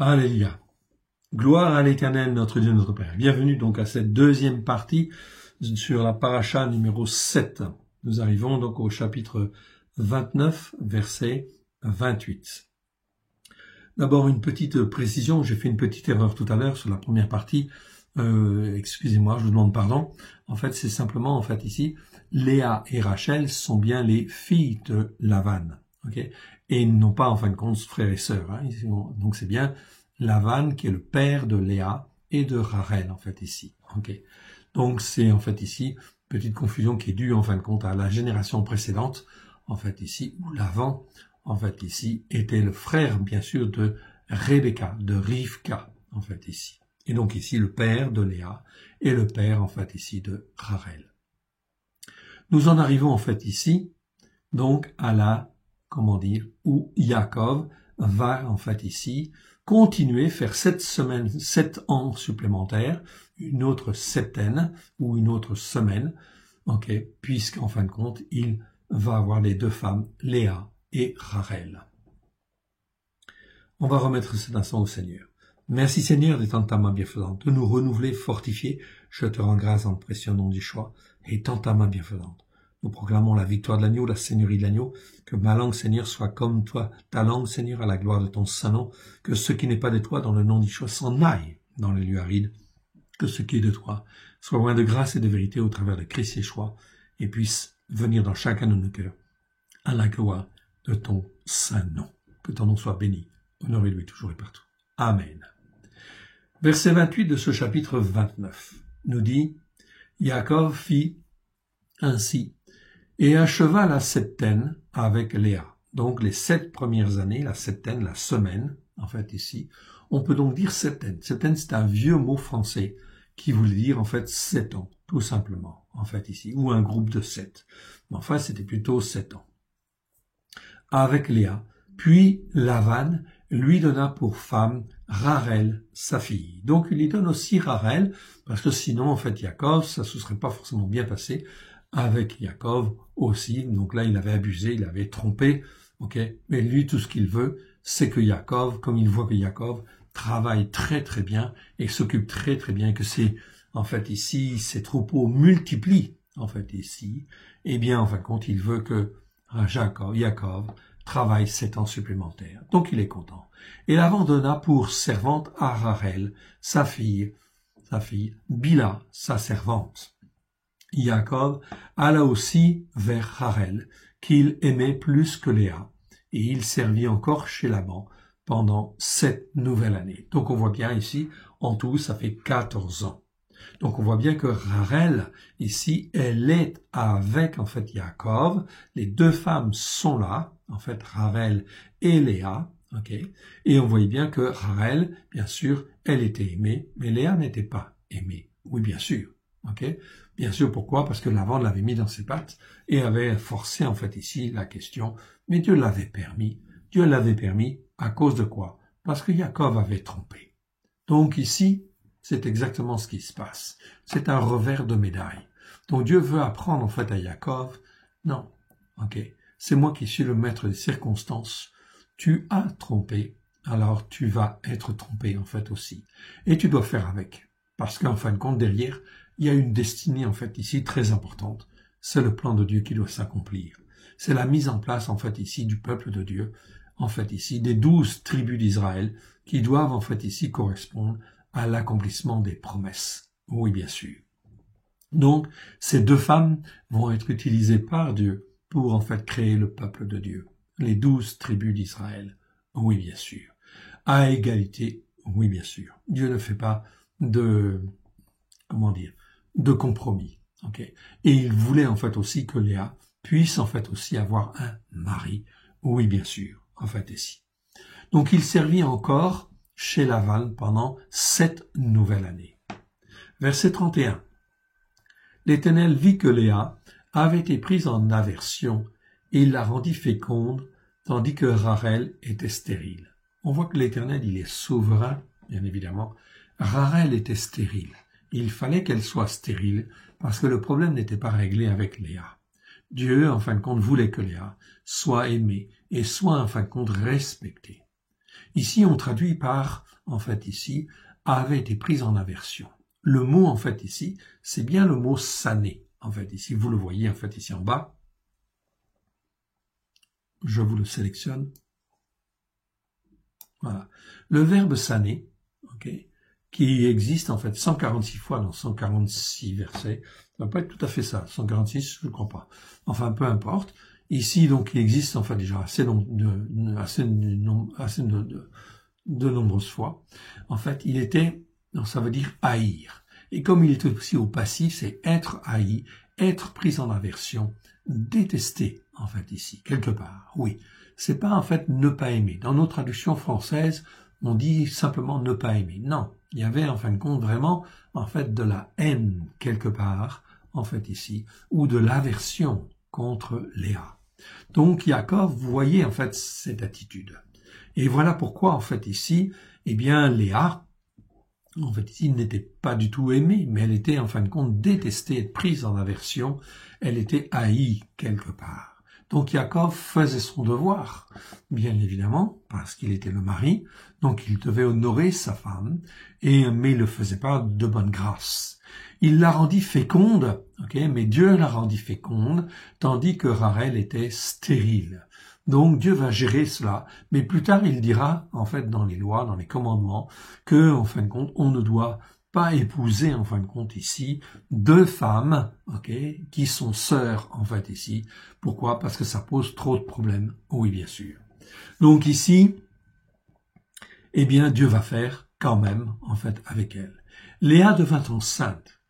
Alléluia. Gloire à l'Éternel, notre Dieu, notre Père. Bienvenue donc à cette deuxième partie sur la paracha numéro 7. Nous arrivons donc au chapitre 29, verset 28. D'abord, une petite précision. J'ai fait une petite erreur tout à l'heure sur la première partie. Excusez-moi, je vous demande pardon. En fait, c'est simplement, ici, Léa et Rachel sont bien les filles de Lavan. Okay, et ils n'ont pas, en fin de compte, frères et sœurs. Hein. Donc, c'est bien Lavan qui est le père de Léa et de Rachel, ici. Okay. Donc, c'est, ici, petite confusion qui est due, en fin de compte, à la génération précédente, ici, où Lavan, ici, était le frère, bien sûr, de Rebecca, de Rivka, ici. Et donc, ici, le père de Léa et le père, ici, de Rachel. Nous en arrivons, ici, donc, à la, où Yaakov va, ici, continuer, faire 7 ans supplémentaires, une autre septaine, ou une autre semaine, puisqu'en fin de compte, il va avoir les deux femmes, Léa et Rachel. On va remettre cet instant au Seigneur. Merci Seigneur d'étendre ta main bienfaisante, de nous renouveler, fortifier. Je te rends grâce en le précieux nom du choix, et tends ta main bienfaisante. Nous proclamons la victoire de l'agneau, la seigneurie de l'agneau, que ma langue, Seigneur, soit comme toi, ta langue, Seigneur, à la gloire de ton saint nom, que ce qui n'est pas de toi, dans le nom du choix, s'en aille dans les lieux arides, que ce qui est de toi soit loin de grâce et de vérité au travers de Christ et choix, et puisse venir dans chacun de nos cœurs, à la gloire de ton saint nom. Que ton nom soit béni, honoré lui toujours et partout. Amen. Verset 28 de ce chapitre 29 nous dit, Yaakov fit ainsi, et acheva la septaine avec Léa. Donc les 7 premières années, la septaine, la semaine, ici, on peut donc dire septaine. Septaine, c'est un vieux mot français qui voulait dire 7 ans, tout simplement, ici, ou un groupe de 7. Mais c'était plutôt 7 ans. Avec Léa, puis Lavan lui donna pour femme Rachel, sa fille. Donc il lui donne aussi Rachel, parce que sinon, Yaakov, ça se serait pas forcément bien passé avec Yaakov aussi. Donc là, il avait abusé, il avait trompé, mais lui, tout ce qu'il veut, c'est que Yaakov, comme il voit que Yaakov travaille très très bien et s'occupe très très bien, que c'est, ici, ses troupeaux multiplient, ici, eh bien, en fin de compte, il veut que Yaakov travaille 7 ans supplémentaires. Donc, il est content. Et Lavan donna pour servante à Rachel, sa fille, Bila, sa servante. Yaakov alla aussi vers Rachel, qu'il aimait plus que Léa, et il servit encore chez Laban pendant 7 nouvelles années. Donc on voit bien ici, en tout, ça fait 14 ans. Donc on voit bien que Rachel, ici, elle est avec, Yaakov. Les deux femmes sont là, Rachel et Léa, et on voyait bien que Rachel, bien sûr, elle était aimée, mais Léa n'était pas aimée. Oui, bien sûr. Bien sûr, pourquoi? Parce que Lavan l'avait mis dans ses pattes et avait forcé, ici, la question. Mais Dieu l'avait permis. Dieu l'avait permis à cause de quoi? Parce que Yaakov avait trompé. Donc ici, c'est exactement ce qui se passe. C'est un revers de médaille. Donc Dieu veut apprendre, à Yaakov. Non. C'est moi qui suis le maître des circonstances. Tu as trompé. Alors tu vas être trompé, aussi. Et tu dois faire avec. Parce qu'en fin de compte, derrière, il y a une destinée, ici, très importante. C'est le plan de Dieu qui doit s'accomplir. C'est la mise en place, ici, du peuple de Dieu, ici, des 12 tribus d'Israël, qui doivent, ici, correspondre à l'accomplissement des promesses. Oui, bien sûr. Donc, ces deux femmes vont être utilisées par Dieu pour, créer le peuple de Dieu. Les 12 tribus d'Israël. Oui, bien sûr. À égalité, oui, bien sûr. Dieu ne fait pas de compromis. Et il voulait aussi que Léa puisse aussi avoir un mari. Oui, bien sûr, ici. Donc il servit encore chez Lavan pendant 7 nouvelles années. Verset 31. L'Éternel vit que Léa avait été prise en aversion et il la rendit féconde, tandis que Rachel était stérile. On voit que l'Éternel, il est souverain, bien évidemment. Rachel était stérile. Il fallait qu'elle soit stérile parce que le problème n'était pas réglé avec Léa. Dieu, en fin de compte, voulait que Léa soit aimée et soit, en fin de compte, respectée. Ici, on traduit par, en fait, ici, avait été prise en aversion. Le mot, en fait, ici, c'est bien le mot sané. En fait, ici, vous le voyez, en fait, ici en bas. Je vous le sélectionne. Voilà. Le verbe sané, okay, qui existe, en fait, 146 fois dans 146 versets. Ça va pas être tout à fait ça. 146, je ne crois pas. Enfin, peu importe. Ici, donc, il existe, enfin, déjà assez de nombreuses fois. En fait, il était, donc ça veut dire haïr. Et comme il est aussi au passif, c'est être haï, être pris en aversion, détester, en fait, ici, quelque part. Oui. C'est pas, en fait, ne pas aimer. Dans nos traductions françaises, on dit simplement ne pas aimer. Non. Il y avait, en fin de compte, vraiment, en fait, de la haine, quelque part, en fait, ici, ou de l'aversion contre Léa. Donc, Yaakov, vous voyez, en fait, cette attitude. Et voilà pourquoi, en fait, ici, eh bien, Léa, en fait, ici, n'était pas du tout aimée, mais elle était, en fin de compte, détestée, prise en aversion. Elle était haïe, quelque part. Donc, Yaakov faisait son devoir, bien évidemment, parce qu'il était le mari, donc il devait honorer sa femme, mais il le faisait pas de bonne grâce. Il la rendit féconde, mais Dieu la rendit féconde, tandis que Rachel était stérile. Donc Dieu va gérer cela, mais plus tard il dira, en fait, dans les lois, dans les commandements, que, en fin de compte, on ne doit pas épouser, en fin de compte, ici, deux femmes, qui sont sœurs, en fait, ici. Pourquoi? Parce que ça pose trop de problèmes. Oui, bien sûr. Donc ici, eh bien, Dieu va faire quand même, en fait, avec elle. Léa devint enceinte.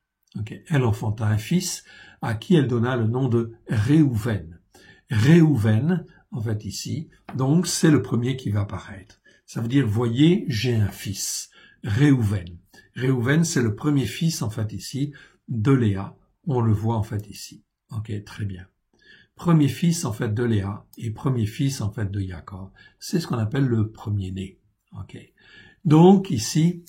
Elle enfanta un fils à qui elle donna le nom de Réhouven. Réhouven, en fait, ici, donc c'est le premier qui va apparaître. Ça veut dire, voyez, j'ai un fils. Réhouven. Réhouven, c'est le premier fils, en fait, ici, de Léa. On le voit, en fait, ici. Très bien. Premier fils, en fait, de Léa et premier fils, en fait, de Jacob. C'est ce qu'on appelle le premier-né. Donc, ici,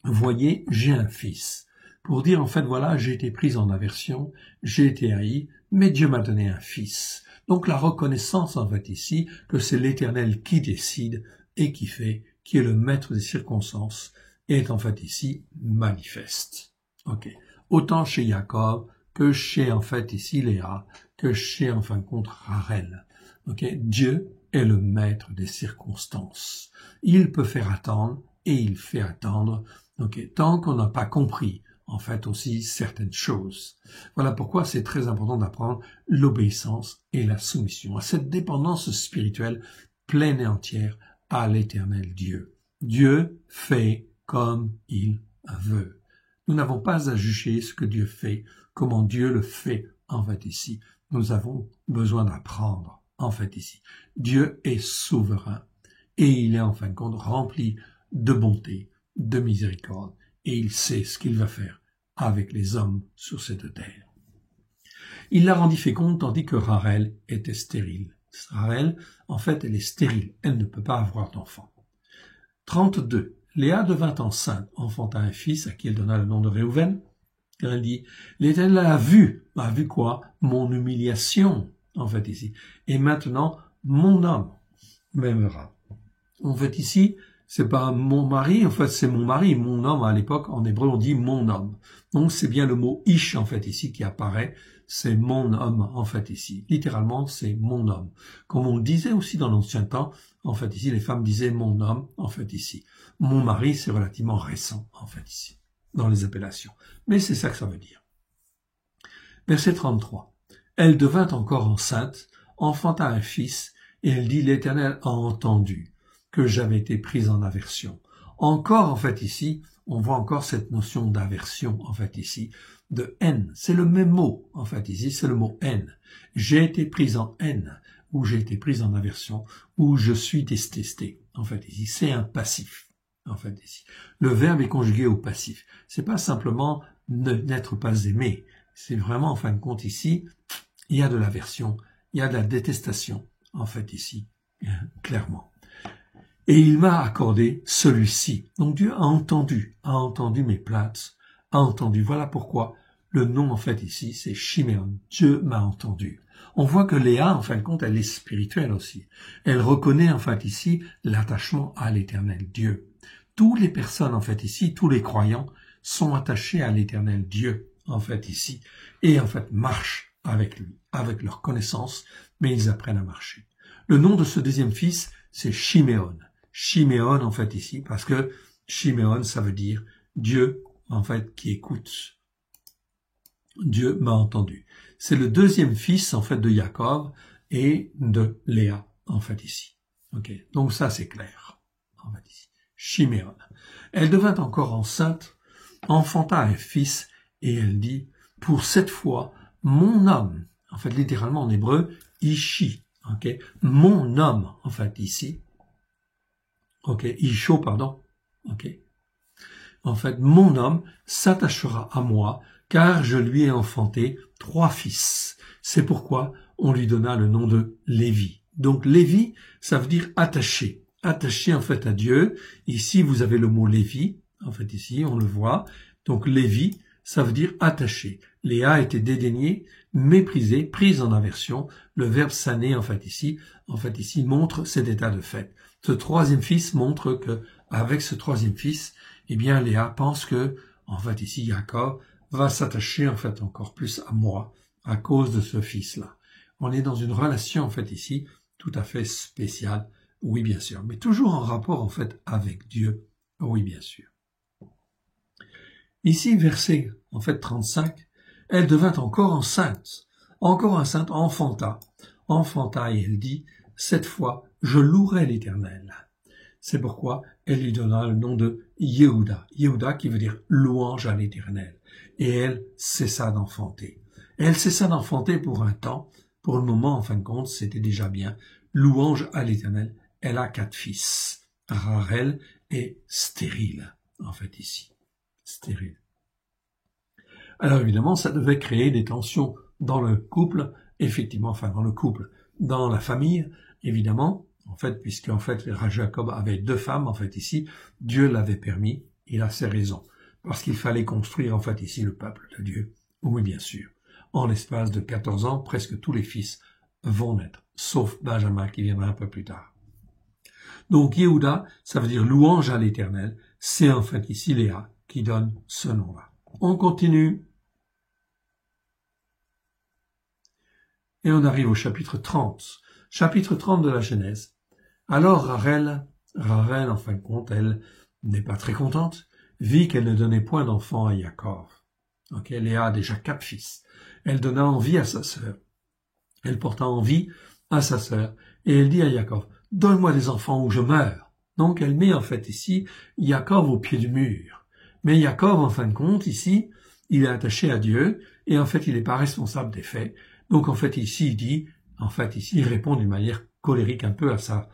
voyez, j'ai un fils. Pour dire, en fait, voilà, j'ai été prise en aversion, j'ai été haï, mais Dieu m'a donné un fils. Donc, la reconnaissance, en fait, ici, que c'est l'Éternel qui décide et qui fait, qui est le maître des circonstances, est, en fait, ici, manifeste. Autant chez Jacob que chez, en fait, ici, Léa, que chez, en fin de compte, Rachel. Dieu est le maître des circonstances. Il peut faire attendre et il fait attendre, tant qu'on n'a pas compris, en fait, aussi certaines choses. Voilà pourquoi c'est très important d'apprendre l'obéissance et la soumission à cette dépendance spirituelle pleine et entière à l'Éternel Dieu. Dieu fait comme il veut. Nous n'avons pas à juger ce que Dieu fait, comment Dieu le fait, en fait, ici. Nous avons besoin d'apprendre, en fait, ici. Dieu est souverain et il est, en fin de compte, rempli de bonté, de miséricorde, et il sait ce qu'il va faire avec les hommes sur cette terre. Il la rendit féconde tandis que Rachel était stérile. Rachel, en fait, elle est stérile, elle ne peut pas avoir d'enfant. 32. Léa devint enceinte, enfanta un fils à qui elle donna le nom de Réhouven. Elle dit, l'Éternel a vu quoi? Mon humiliation, en fait, ici. Et maintenant, mon homme m'aimera. En fait, ici, c'est pas mon mari, en fait, c'est mon mari. Mon homme, à l'époque, en hébreu, on dit mon homme. Donc, c'est bien le mot ish, en fait, ici, qui apparaît. C'est mon homme, en fait, ici. Littéralement, c'est mon homme. Comme on le disait aussi dans l'ancien temps, en fait, ici, les femmes disaient mon homme, en fait, ici. Mon mari, c'est relativement récent, en fait, ici, dans les appellations. Mais c'est ça que ça veut dire. Verset 33. Elle devint encore enceinte, enfanta un fils, et elle dit, l'Éternel a entendu que j'avais été prise en aversion. Encore, en fait, ici, on voit encore cette notion d'aversion, en fait, ici, de haine. C'est le même mot, en fait, ici, c'est le mot haine. J'ai été prise en haine, ou j'ai été prise en aversion, ou je suis détesté. En fait, ici, c'est un passif, en fait, ici. Le verbe est conjugué au passif. C'est pas simplement n'être pas aimé. C'est vraiment, en fin de compte, ici, il y a de l'aversion, il y a de la détestation, en fait, ici, clairement. Et il m'a accordé celui-ci. Donc Dieu a entendu mes plaintes, a entendu. Voilà pourquoi le nom, en fait, ici, c'est Shiméon. Dieu m'a entendu. On voit que Léa, en fin de compte, elle est spirituelle aussi. Elle reconnaît, en fait, ici, l'attachement à l'Éternel Dieu. Toutes les personnes, en fait, ici, tous les croyants, sont attachés à l'Éternel Dieu, en fait, ici, et en fait, marchent avec lui, avec leur connaissance, mais ils apprennent à marcher. Le nom de ce deuxième fils, c'est Shiméon. Shiméon, en fait, ici, parce que Shiméon, ça veut dire Dieu, en fait, qui écoute. Dieu m'a entendu. C'est le deuxième fils, en fait, de Jacob et de Léa, en fait, ici. Ok. Donc ça, c'est clair, en fait, ici. Shiméon. Elle devint encore enceinte, enfanta un fils, et elle dit, pour cette fois, mon homme, en fait, littéralement en hébreu, Ishi, ok, mon homme, en fait, ici, ok, Isho, pardon, ok, en fait, mon homme s'attachera à moi, car je lui ai enfanté 3 fils. C'est pourquoi on lui donna le nom de Lévi. Donc, Lévi, ça veut dire attaché. Attaché, en fait, à Dieu. Ici, vous avez le mot Lévi. En fait, ici, on le voit. Donc, Lévi, ça veut dire attaché. Léa était dédaignée, méprisée, prise en aversion. Le verbe sané, en fait, ici, montre cet état de fait. Ce troisième fils montre que, avec ce troisième fils, eh bien, Léa pense que, en fait, ici, Jacob va s'attacher, en fait, encore plus à moi, à cause de ce fils-là. On est dans une relation, en fait, ici, tout à fait spéciale, oui, bien sûr, mais toujours en rapport, en fait, avec Dieu, oui, bien sûr. Ici, verset, en fait, 35, elle devint encore enceinte, enfanta, et elle dit, cette fois, je louerai l'Éternel. C'est pourquoi elle lui donna le nom de Yehuda. Yehuda qui veut dire louange à l'Éternel. Et elle cessa d'enfanter. Elle cessa d'enfanter pour un temps. Pour le moment, en fin de compte, c'était déjà bien. Louange à l'Éternel. Elle a 4 fils. Rachel est stérile, en fait, ici. Stérile. Alors évidemment, ça devait créer des tensions dans le couple, effectivement, enfin dans le couple, dans la famille, évidemment, en fait, puisque en fait Jacob avait 2 femmes, en fait ici, Dieu l'avait permis, il a ses raisons, parce qu'il fallait construire en fait ici le peuple de Dieu. Oui, bien sûr. En l'espace de 14 ans, presque tous les fils vont naître, sauf Benjamin qui viendra un peu plus tard. Donc Yehuda, ça veut dire louange à l'Éternel, c'est en fait ici Léa qui donne ce nom-là. On continue. Et on arrive au chapitre 30. Chapitre 30 de la Genèse. Alors Rachel, en fin de compte, elle n'est pas très contente, vit qu'elle ne donnait point d'enfant à Jacob. Ok, Léa a déjà 4 fils. Elle donna envie à sa sœur. Elle porta envie à sa sœur. Et elle dit à Jacob, donne-moi des enfants ou je meurs. Donc elle met en fait ici Jacob au pied du mur. Mais Jacob, en fin de compte, ici, il est attaché à Dieu et en fait il n'est pas responsable des faits. Donc en fait ici il répond d'une manière colérique un peu à sa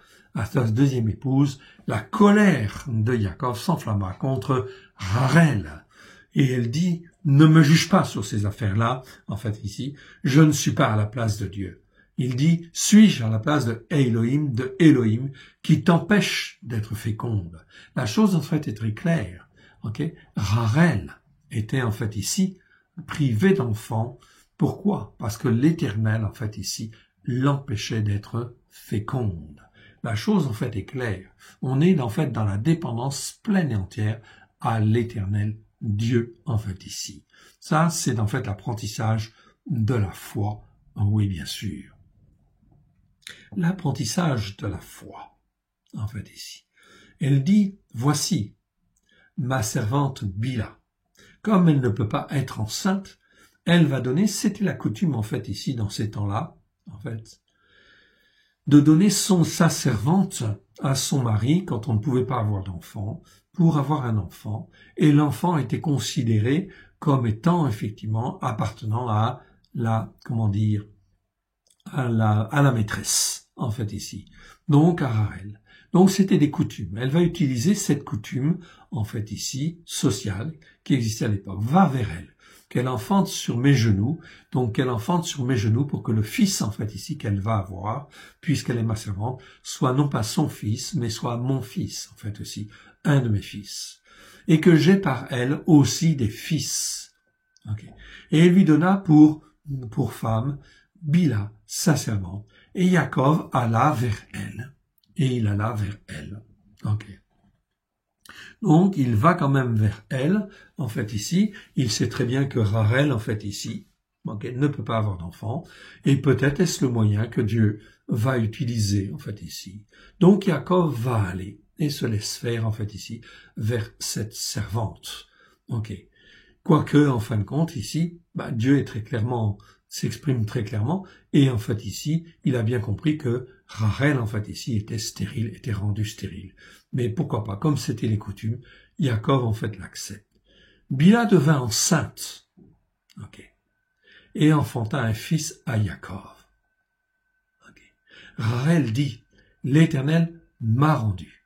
deuxième épouse. La colère de Jacob s'enflamma contre Rachel. Et elle dit, ne me juge pas sur ces affaires-là, en fait ici, je ne suis pas à la place de Dieu. Il dit, suis-je à la place de Elohim, qui t'empêche d'être féconde. La chose en fait est très claire. Okay? Rachel était en fait ici privée d'enfants. Pourquoi? Parce que l'Éternel en fait ici l'empêchait d'être féconde. La chose en fait est claire. On est en fait dans la dépendance pleine et entière à l'Éternel Dieu en fait ici. Ça c'est en fait l'apprentissage de la foi. Oui bien sûr. L'apprentissage de la foi en fait ici. Elle dit voici ma servante Bila. Comme elle ne peut pas être enceinte, elle va donner, c'était la coutume en fait ici dans ces temps-là, en fait, de donner sa servante à son mari quand on ne pouvait pas avoir d'enfant, pour avoir un enfant, et l'enfant était considéré comme étant effectivement appartenant à la maîtresse, en fait ici, donc à Rachel. Donc c'était des coutumes. Elle va utiliser cette coutume, en fait ici, sociale, qui existait à l'époque. Va vers elle, qu'elle enfante sur mes genoux, donc qu'elle enfante sur mes genoux pour que le fils, en fait ici, qu'elle va avoir, puisqu'elle est ma servante, soit non pas son fils, mais soit mon fils, en fait aussi, un de mes fils. Et que j'ai par elle aussi des fils. Okay. Et elle lui donna pour femme Bila, sa servante, et Yaakov alla vers elle. Et il alla vers elle. Ok. Donc, il va quand même vers elle, en fait, ici. Il sait très bien que Rachel, en fait, ici, okay, ne peut pas avoir d'enfant. Et peut-être est-ce le moyen que Dieu va utiliser, en fait, ici. Donc, Yaakov va aller et se laisse faire, en fait, ici, vers cette servante. Ok. Quoique, en fin de compte, ici, Dieu est très clairement, s'exprime très clairement, et en fait, ici, il a bien compris que Rachel, en fait, ici, était stérile, était rendue stérile. Mais pourquoi pas, comme c'était les coutumes, Yaakov, en fait, l'accepte. Bila devint enceinte, ok, et enfanta un fils à Yaakov. Okay. Rachel dit, l'Éternel m'a rendu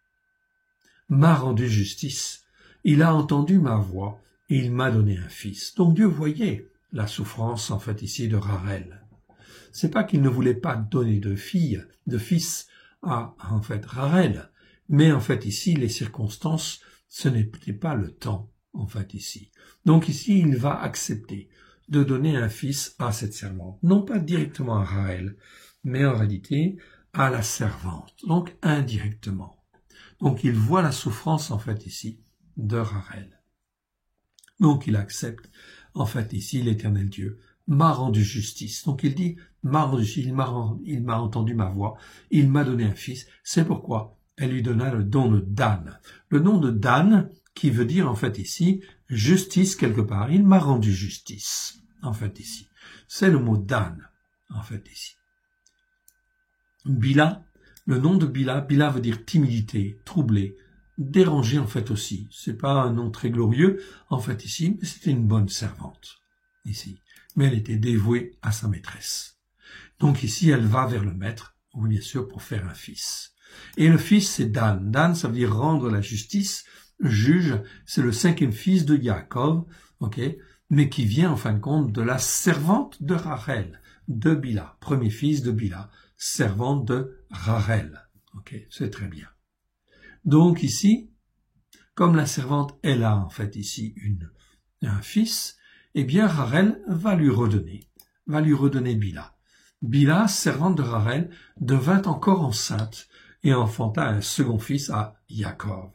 justice, il a entendu ma voix, et il m'a donné un fils. Donc Dieu voyait la souffrance, en fait, ici, de Rachel. C'est pas qu'il ne voulait pas donner de fils à, en fait, Rachel. Mais, en fait, ici, les circonstances, ce n'était pas le temps, en fait, ici. Donc, ici, il va accepter de donner un fils à cette servante. Non pas directement à Rachel, mais en réalité, à la servante. Donc, indirectement. Donc, il voit la souffrance, en fait, ici, de Rachel. Donc il accepte, en fait ici, l'Éternel Dieu m'a rendu justice. Donc il dit, il m'a entendu ma voix, il m'a donné un fils. C'est pourquoi elle lui donna le don de Dan. Le nom de Dan, qui veut dire en fait ici, justice quelque part. Il m'a rendu justice, en fait ici. C'est le mot Dan, en fait ici. Bila, le nom de Bila veut dire timidité, troublé, dérangé en fait aussi. C'est pas un nom très glorieux en fait ici, mais c'était une bonne servante ici. Mais elle était dévouée à sa maîtresse. Donc ici, elle va vers le maître, oui bien sûr, pour faire un fils. Et le fils, c'est Dan. Dan, ça veut dire rendre la justice. Juge, c'est le 5e fils de Yaakov, ok, mais qui vient en fin de compte de la servante de Rachel, de Bila, premier fils de Bila, servante de Rachel. Ok, c'est très bien. Donc ici, comme la servante, elle a en fait ici un fils, eh bien Rachel va lui redonner Bila. Bila, servante de Rachel, devint encore enceinte et enfanta un second fils à Yaakov.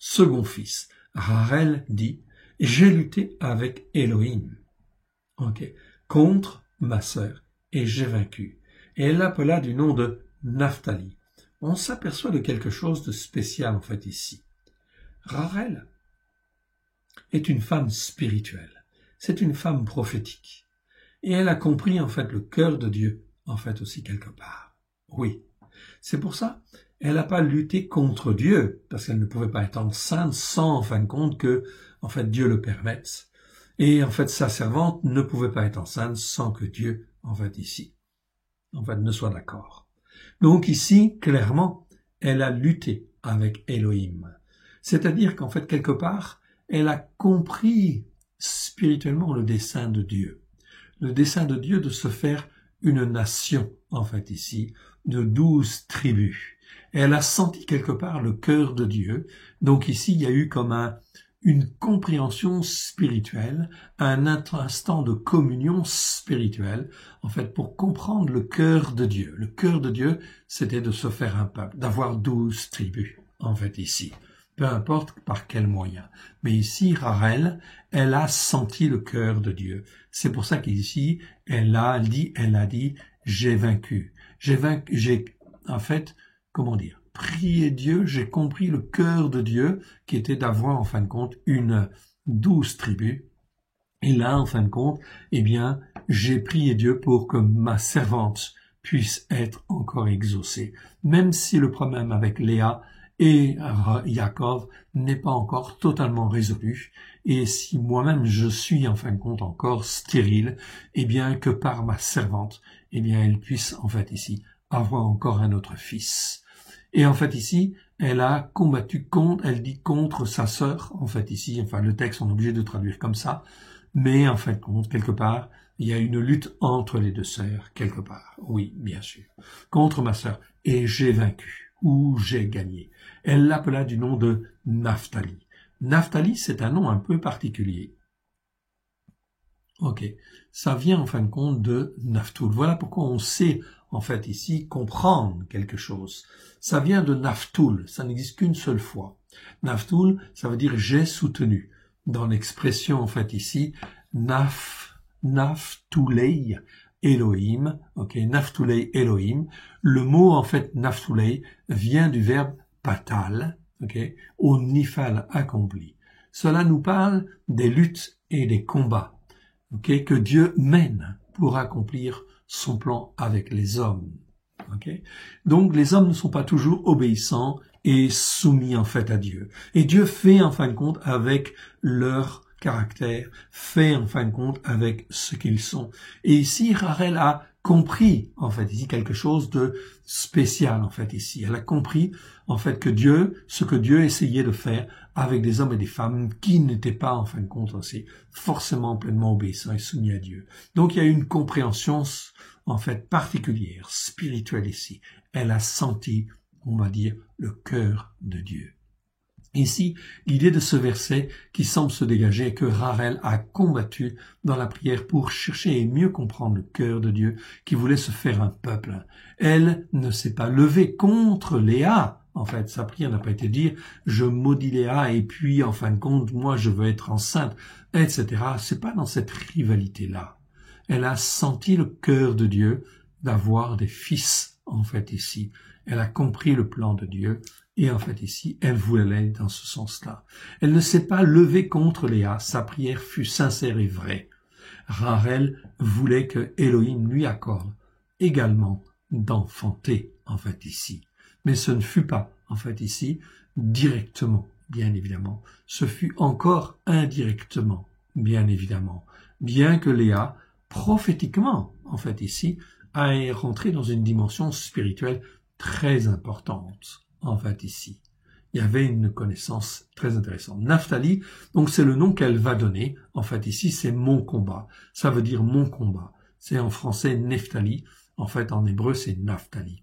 Second fils, Rachel dit, j'ai lutté avec Elohim, contre ma sœur, et j'ai vaincu. Et elle l'appela du nom de Naphtali. On s'aperçoit de quelque chose de spécial en fait ici. Rachel est une femme spirituelle. C'est une femme prophétique. Et elle a compris en fait le cœur de Dieu, en fait aussi quelque part. Oui. C'est pour ça, elle n'a pas lutté contre Dieu, parce qu'elle ne pouvait pas être enceinte sans, en fin de compte, que, en fait, Dieu le permette. Et, en fait, sa servante ne pouvait pas être enceinte sans que Dieu, en fait, ici, en fait, ne soit d'accord. Donc ici, clairement, elle a lutté avec Elohim. C'est-à-dire qu'en fait, quelque part, elle a compris spirituellement le dessein de Dieu. Le dessein de Dieu de se faire une nation, en fait, ici, de 12 tribus. Et elle a senti quelque part le cœur de Dieu. Donc ici, il y a eu comme une compréhension spirituelle, un instant de communion spirituelle, en fait, pour comprendre le cœur de Dieu. Le cœur de Dieu, c'était de se faire un peuple, d'avoir 12 tribus, en fait, ici. Peu importe par quel moyen. Mais ici, Rachel, elle a senti le cœur de Dieu. C'est pour ça qu'ici, elle a dit, j'ai vaincu. J'ai, en fait, comment dire, prié Dieu, j'ai compris le cœur de Dieu, qui était d'avoir, en fin de compte, 12 tribus. Et là, en fin de compte, eh bien, j'ai prié Dieu pour que ma servante puisse être encore exaucée. Même si le problème avec Léa et Yaakov n'est pas encore totalement résolu, et si moi-même je suis en fin de compte encore stérile, eh bien que par ma servante, eh bien elle puisse en fait ici avoir encore un autre fils. Et en fait ici, elle a combattu contre sa sœur, en fait ici, enfin le texte on est obligé de traduire comme ça, mais en fait compte quelque part, il y a une lutte entre les deux sœurs quelque part. Oui, bien sûr, contre ma sœur, et j'ai vaincu. Où j'ai gagné. Elle l'appela du nom de Naphtali. Naphtali, c'est un nom un peu particulier. Ok, ça vient en fin de compte de Naftoul. Voilà pourquoi on sait en fait ici comprendre quelque chose. Ça vient de Naftoul, ça n'existe qu'une seule fois. Naftoul, ça veut dire j'ai soutenu. Dans l'expression en fait ici, Naftulei Elohim, ok, Naftulei Elohim. Le mot en fait Naftulei vient du verbe patal, ok, au nifal accompli. Cela nous parle des luttes et des combats. Okay, que Dieu mène pour accomplir son plan avec les hommes. Okay? Donc les hommes ne sont pas toujours obéissants et soumis en fait à Dieu. Et Dieu fait en fin de compte avec leur caractère, fait en fin de compte avec ce qu'ils sont. Et ici, Rachel a compris en fait ici quelque chose de spécial en fait ici. Elle a compris en fait que Dieu, ce que Dieu essayait de faire avec des hommes et des femmes qui n'étaient pas en fin de compte aussi forcément pleinement obéissants et soumis à Dieu. Donc il y a une compréhension en fait particulière, spirituelle ici. Elle a senti, on va dire, le cœur de Dieu. Ici, l'idée de ce verset qui semble se dégager est que Rachel a combattu dans la prière pour chercher et mieux comprendre le cœur de Dieu qui voulait se faire un peuple. Elle ne s'est pas levée contre Léa. En fait, sa prière n'a pas été de dire « je maudis Léa et puis, en fin de compte, moi je veux être enceinte », etc. C'est pas dans cette rivalité-là. Elle a senti le cœur de Dieu d'avoir des fils, en fait, ici. Elle a compris le plan de Dieu. Et en fait ici, elle voulait aller dans ce sens-là. Elle ne s'est pas levée contre Léa, sa prière fut sincère et vraie. Rachel voulait que Elohim lui accorde également d'enfanter, en fait ici. Mais ce ne fut pas, en fait ici, directement, bien évidemment. Ce fut encore indirectement, bien évidemment. Bien que Léa, prophétiquement, en fait ici, a rentré dans une dimension spirituelle très importante. En fait, ici, il y avait une connaissance très intéressante. Naphtali, donc c'est le nom qu'elle va donner. En fait, ici, c'est mon combat. Ça veut dire mon combat. C'est en français Nephtali. En fait, en hébreu, c'est Naphtali.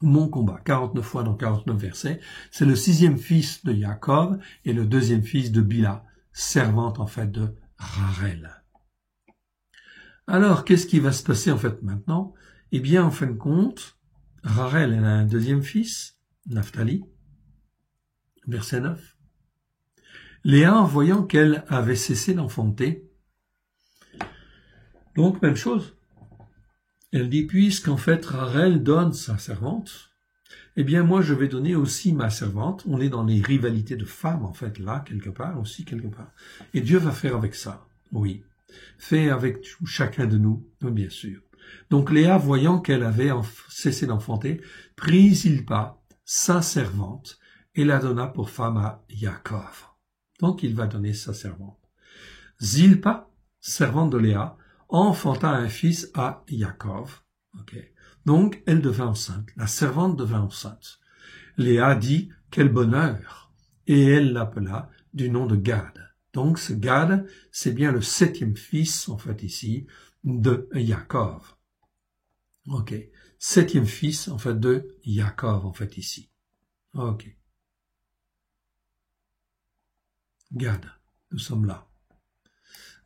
Mon combat, 49 fois dans 49 versets. C'est le 6e fils de Jacob et le 2e fils de Bila, servante en fait de Rachel. Alors, qu'est-ce qui va se passer en fait maintenant? Eh bien, en fin de compte, Rachel, elle a un 2e fils, Naphtali, verset 9. Léa, en voyant qu'elle avait cessé d'enfanter, donc même chose. Elle dit, puisqu'en fait Rachel donne sa servante, eh bien moi je vais donner aussi ma servante. On est dans les rivalités de femmes, en fait, là, quelque part, aussi quelque part. Et Dieu va faire avec ça, oui. Fait avec chacun de nous, bien sûr. Donc Léa, voyant qu'elle avait cessé d'enfanter, prit Zilpa, sa servante, et la donna pour femme à Yaakov. Donc il va donner sa servante. Zilpa, servante de Léa, enfanta un fils à Yaakov. Okay. Donc elle devint enceinte. La servante devint enceinte. Léa dit « Quel bonheur !» Et elle l'appela du nom de Gad. Donc ce Gad, c'est bien le 7e fils, en fait ici, de Yaakov. Ok. 7e fils, en fait, de Yaakov, en fait, ici. Ok. Gad, nous sommes là.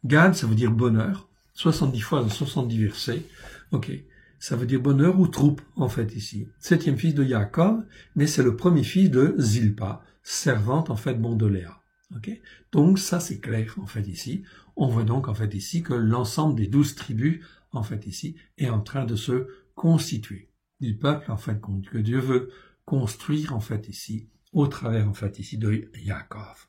Gad, ça veut dire bonheur. 70 fois dans 70 versets. Ok. Ça veut dire bonheur ou troupe, en fait, ici. 7e fils de Yaakov, mais c'est le premier fils de Zilpa, servante, en fait, de Léa. Ok. Donc, ça, c'est clair, en fait, ici. On voit donc, en fait, ici, que l'ensemble des 12 tribus, en fait, ici, est en train de se constituer. Du peuple, en fait, que Dieu veut construire, en fait, ici, au travers, en fait, ici, de Yaakov.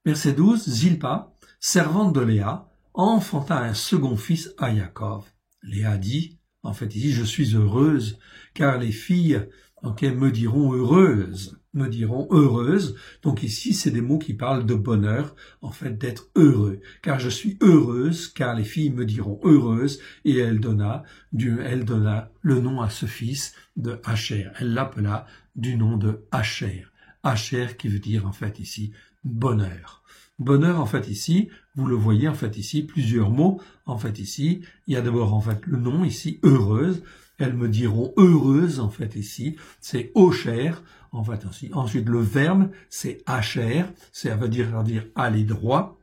Verset 12, Zilpa, servante de Léa, enfanta un second fils à Yaakov. Léa dit, en fait, ici, je suis heureuse, car les filles, me diront heureuse. Me diront heureuse. Donc ici, c'est des mots qui parlent de bonheur, en fait, d'être heureux. Car je suis heureuse, car les filles me diront heureuse, et elle donna le nom à ce fils de Asher. Elle l'appela du nom de Asher. Asher qui veut dire, en fait, ici, bonheur. Bonheur, en fait, ici, vous le voyez, en fait, ici, plusieurs mots, en fait, ici. Il y a d'abord, en fait, le nom, ici, heureuse. Elles me diront heureuse, en fait, ici. C'est Osher, en fait, ici. Ensuite, le verbe, c'est Asher. Ça veut dire aller droit.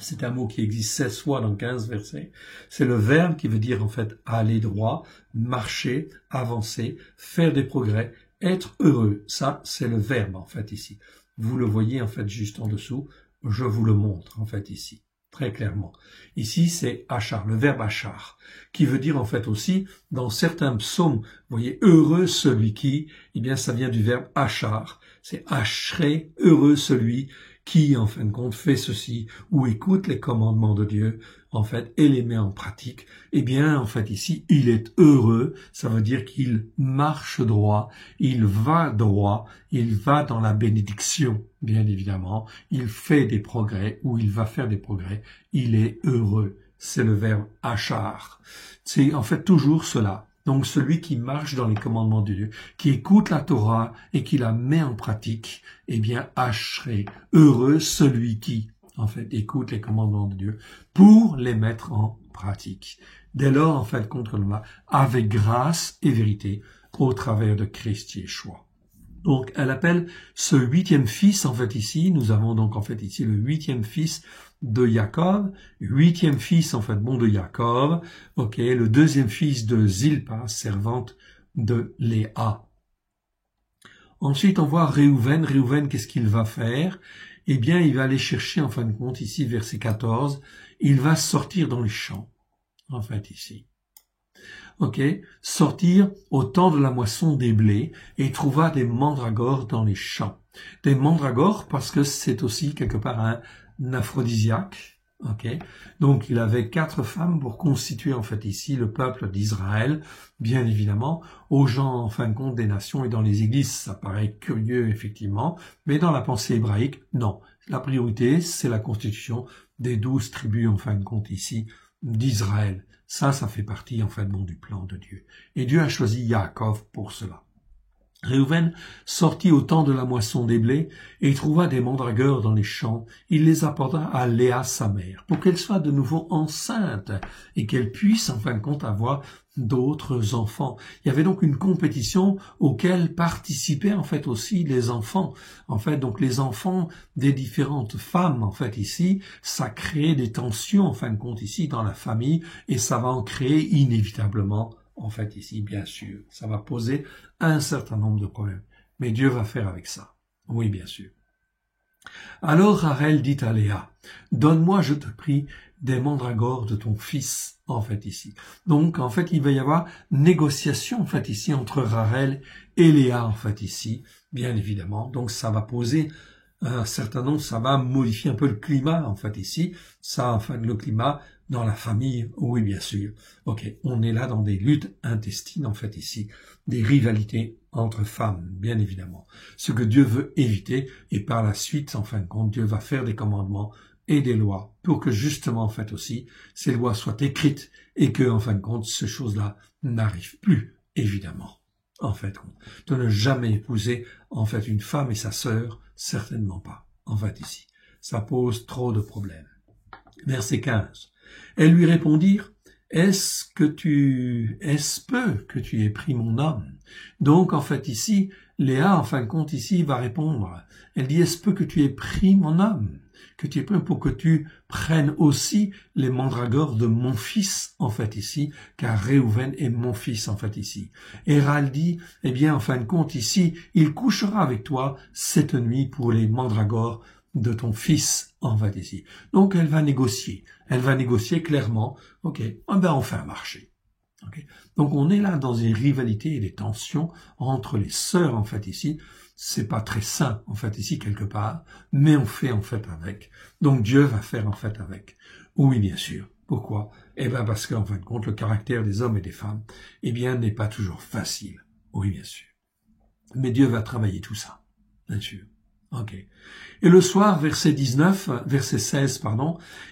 C'est un mot qui existe 16 fois dans 15 versets. C'est le verbe qui veut dire en fait aller droit, marcher, avancer, faire des progrès, être heureux. Ça, c'est le verbe en fait ici. Vous le voyez en fait juste en dessous. Je vous le montre en fait ici, très clairement. Ici, c'est achar, le verbe achar, qui veut dire en fait aussi, dans certains psaumes, vous voyez, heureux celui qui, eh bien ça vient du verbe achar. C'est achré, heureux celui qui, en fin de compte, fait ceci, ou écoute les commandements de Dieu, en fait, et les met en pratique. Eh bien, en fait, ici, il est heureux, ça veut dire qu'il marche droit, il va dans la bénédiction, bien évidemment, il fait des progrès, ou il va faire des progrès, il est heureux. C'est le verbe achar. C'est en fait toujours cela. Donc celui qui marche dans les commandements de Dieu, qui écoute la Torah et qui la met en pratique, eh bien, ashré, heureux celui qui, en fait, écoute les commandements de Dieu pour les mettre en pratique. Dès lors, en fait, contre le mal, avec grâce et vérité, au travers de Christ Yeshua. Donc, elle appelle ce 8e fils, en fait, ici, nous avons donc, en fait, ici, le 8e fils de Jacob, 8e fils, en fait, de Jacob, ok, le 2e fils de Zilpa, servante de Léa. Ensuite, on voit Réhouven. Réhouven, qu'est-ce qu'il va faire? Eh bien, il va aller chercher, en fin de compte, ici, verset 14, il va sortir dans les champs, en fait, ici. Ok, sortir au temps de la moisson des blés, et il trouva des mandragores dans les champs. Des mandragores parce que c'est aussi quelque part un aphrodisiaque. Ok, donc il avait 4 femmes pour constituer en fait ici le peuple d'Israël, bien évidemment, aux gens en fin de compte des nations et dans les églises, ça paraît curieux effectivement, mais dans la pensée hébraïque, non. La priorité, c'est la constitution des 12 tribus en fin de compte ici d'Israël. Ça fait partie en fait du plan de Dieu. Et Dieu a choisi Yaakov pour cela. Réhouven sortit au temps de la moisson des blés et il trouva des mandragores dans les champs. Il les apporta à Léa sa mère pour qu'elle soit de nouveau enceinte et qu'elle puisse en fin de compte avoir d'autres enfants. Il y avait donc une compétition auquel participaient en fait aussi les enfants. En fait, donc les enfants des différentes femmes en fait ici, ça crée des tensions en fin de compte ici dans la famille et ça va en créer inévitablement. En fait, ici, bien sûr, ça va poser un certain nombre de problèmes. Mais Dieu va faire avec ça. Oui, bien sûr. Alors Rachel dit à Léa, « Donne-moi, je te prie, des mandragores de ton fils, en fait, ici. » Donc, en fait, il va y avoir négociation, en fait, ici, entre Rachel et Léa, en fait, ici, bien évidemment. Donc, ça va poser un certain nombre, ça va modifier un peu le climat, en fait, ici. Ça, enfin, le climat dans la famille, oui, bien sûr. Ok, on est là dans des luttes intestines, en fait, ici, des rivalités entre femmes, bien évidemment. Ce que Dieu veut éviter, et par la suite, en fin de compte, Dieu va faire des commandements et des lois pour que justement, en fait aussi, ces lois soient écrites et que, en fin de compte, ces choses-là n'arrivent plus, évidemment. En fait, de ne jamais épouser, en fait, une femme et sa sœur, certainement pas, en fait, ici. Ça pose trop de problèmes. Verset 15. Elles lui répondirent, est-ce peu que tu aies pris mon homme? Donc, en fait, ici, Léa, en fin de compte, ici, va répondre. Elle dit, est-ce peu que tu aies pris mon homme? Que tu aies pris pour que tu prennes aussi les mandragores de mon fils, en fait, ici, car Réhouven est mon fils, en fait, ici. Et Rachel dit, eh bien, en fin de compte, ici, il couchera avec toi cette nuit pour les mandragores de ton fils, en fait, ici. Donc, elle va négocier. Elle va négocier clairement. Ok, on fait un marché. Okay. Donc, on est là dans des rivalités et des tensions entre les sœurs, en fait, ici. C'est pas très sain, en fait, ici, quelque part, mais on fait, en fait, avec. Donc, Dieu va faire, en fait, avec. Oui, bien sûr. Pourquoi? Eh bien, parce qu'en fin de compte, le caractère des hommes et des femmes, eh bien, n'est pas toujours facile. Oui, bien sûr. Mais Dieu va travailler tout ça. Bien sûr. Ok. Et le soir, verset 16,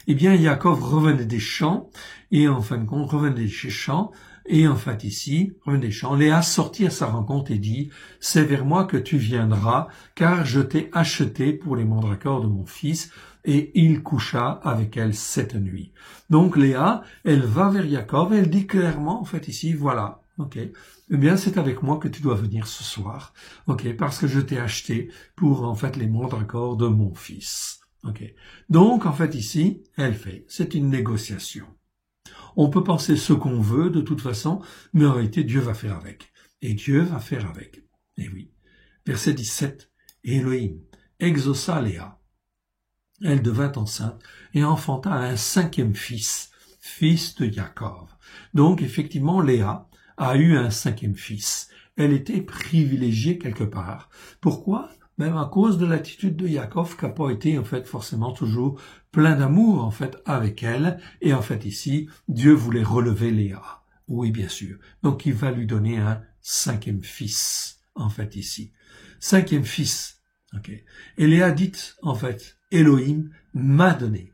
eh bien, Jacob revenait des champs, et en fin de compte, revenait des champs, et en fait ici, revenait des champs, Léa sortit à sa rencontre et dit, c'est vers moi que tu viendras, car je t'ai acheté pour les mandragores de mon fils, et il coucha avec elle cette nuit. Donc, Léa, elle va vers Jacob, et elle dit clairement, en fait ici, voilà, ok. Eh bien, c'est avec moi que tu dois venir ce soir, ok, parce que je t'ai acheté pour, en fait, les mandragores de mon fils. Ok. Donc, en fait, ici, c'est une négociation. On peut penser ce qu'on veut, de toute façon, mais en réalité, Dieu va faire avec. Et Dieu va faire avec. Et oui. Verset 17. Elohim exauça Léa. Elle devint enceinte et enfanta un 5e fils, fils de Jacob. Donc, effectivement, Léa a eu un 5e fils. Elle était privilégiée quelque part. Pourquoi? Même à cause de l'attitude de Jacob, qui n'a pas été, en fait, forcément toujours plein d'amour, en fait, avec elle. Et en fait, ici, Dieu voulait relever Léa. Oui, bien sûr. Donc, il va lui donner un 5e fils, en fait, ici. 5e fils. Ok. Et Léa dit, en fait, Elohim m'a donné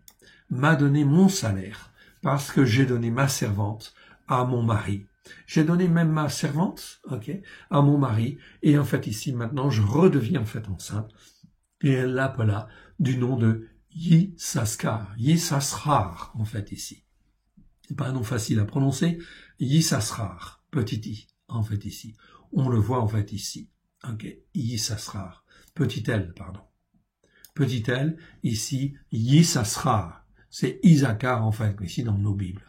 mon salaire, parce que j'ai donné ma servante à mon mari. J'ai donné même ma servante, ok, à mon mari, et en fait ici maintenant je redeviens en fait enceinte, et elle l'appela du nom de Yissaskar, en fait ici. C'est pas un nom facile à prononcer, Yissaskar, petit i, en fait ici. On le voit en fait ici, ok, Yissaskar, petit l, pardon. Petit l, ici, Yissaskar, c'est Isaacar en fait, ici dans nos Bibles.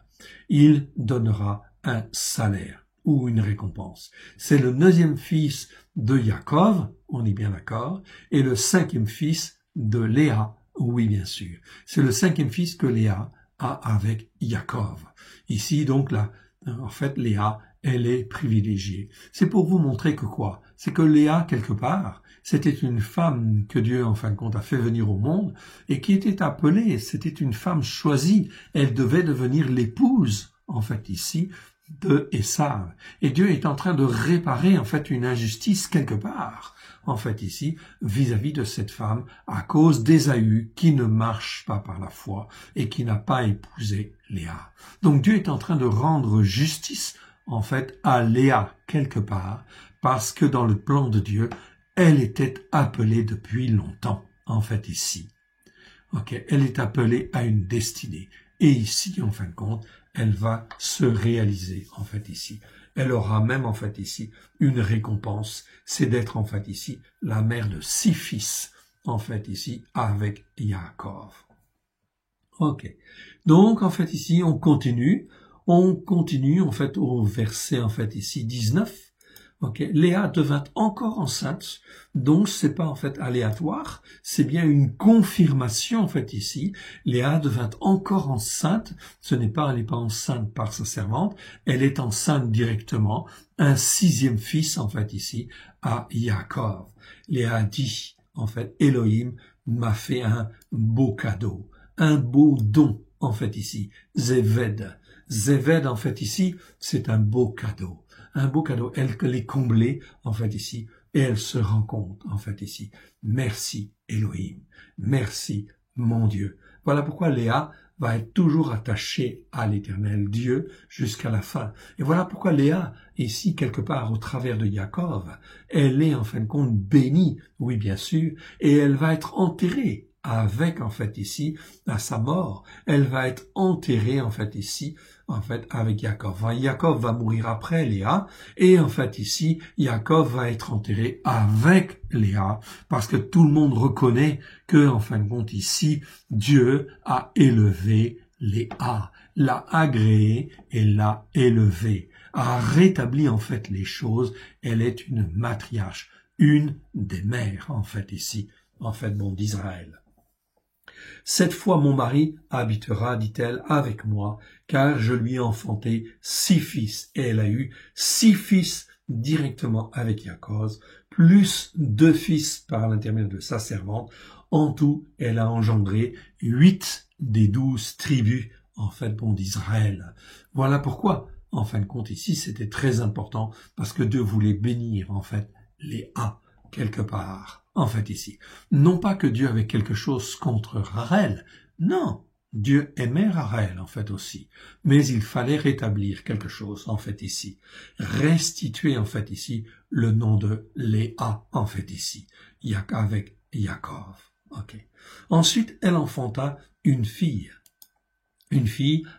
Il donnera un salaire ou une récompense. C'est le 9e fils de Jacob, on est bien d'accord, et le 5e fils de Léa, oui bien sûr. C'est le 5e fils que Léa a avec Jacob. Ici donc là, en fait Léa, elle est privilégiée. C'est pour vous montrer que quoi? C'est que Léa, quelque part, c'était une femme que Dieu, en fin de compte, a fait venir au monde et qui était appelée, c'était une femme choisie. Elle devait devenir l'épouse, en fait, ici, de Esav. Et Dieu est en train de réparer, en fait, une injustice quelque part, en fait, ici, vis-à-vis de cette femme, à cause d'Ésaü, qui ne marche pas par la foi et qui n'a pas épousé Léa. Donc Dieu est en train de rendre justice, en fait, à Léa, quelque part, parce que dans le plan de Dieu, elle était appelée depuis longtemps, en fait, ici. Ok, elle est appelée à une destinée. Et ici, en fin de compte, elle va se réaliser, en fait, ici. Elle aura même, en fait, ici, une récompense. C'est d'être, en fait, ici, la mère de 6 fils, en fait, ici, avec Yaakov. Ok. Donc, en fait, ici, on continue, en fait, au verset, en fait, ici, 19. Ok, Léa devint encore enceinte, donc c'est pas en fait aléatoire, c'est bien une confirmation en fait ici. Léa devint encore enceinte, elle n'est pas enceinte par sa servante, elle est enceinte directement, un 6e fils en fait ici à Jacob. Léa dit en fait Elohim m'a fait un beau cadeau, un beau don en fait ici, Zeved. Zeved en fait ici, c'est un beau cadeau. Un beau cadeau, elle est comblée, en fait, ici, et elle se rend compte, en fait, ici. Merci, Elohim. Merci, mon Dieu. Voilà pourquoi Léa va être toujours attachée à l'Éternel Dieu jusqu'à la fin. Et voilà pourquoi Léa, ici, quelque part, au travers de Jacob, elle est, en fin de compte, bénie, oui, bien sûr, et elle va être enterrée avec, en fait, ici, à sa mort. Elle va être enterrée, en fait, ici, en fait, avec Jacob. Jacob va mourir après Léa, et en fait ici, Jacob va être enterré avec Léa, parce que tout le monde reconnaît que, en fin de compte, ici, Dieu a élevé Léa, l'a agréée et l'a élevée, a rétabli en fait les choses. Elle est une matriarche, une des mères, en fait, ici, en fait, d'Israël. Cette fois mon mari habitera, dit-elle, avec moi, car je lui ai enfanté 6 fils. Et elle a eu 6 fils directement avec Jacob, plus 2 fils par l'intermédiaire de sa servante. En tout, elle a engendré 8 des 12 tribus, en fait, d'Israël. Voilà pourquoi, en fin de compte, ici, c'était très important, parce que Dieu voulait bénir, en fait, Léa, quelque part, en fait, ici. Non pas que Dieu avait quelque chose contre Rachel, non, Dieu aimait Rachel, en fait, aussi. Mais il fallait rétablir quelque chose, en fait, ici. Restituer, en fait, ici, le nom de Léa, en fait, ici, avec Jacob. Ok. Ensuite, elle enfanta une fille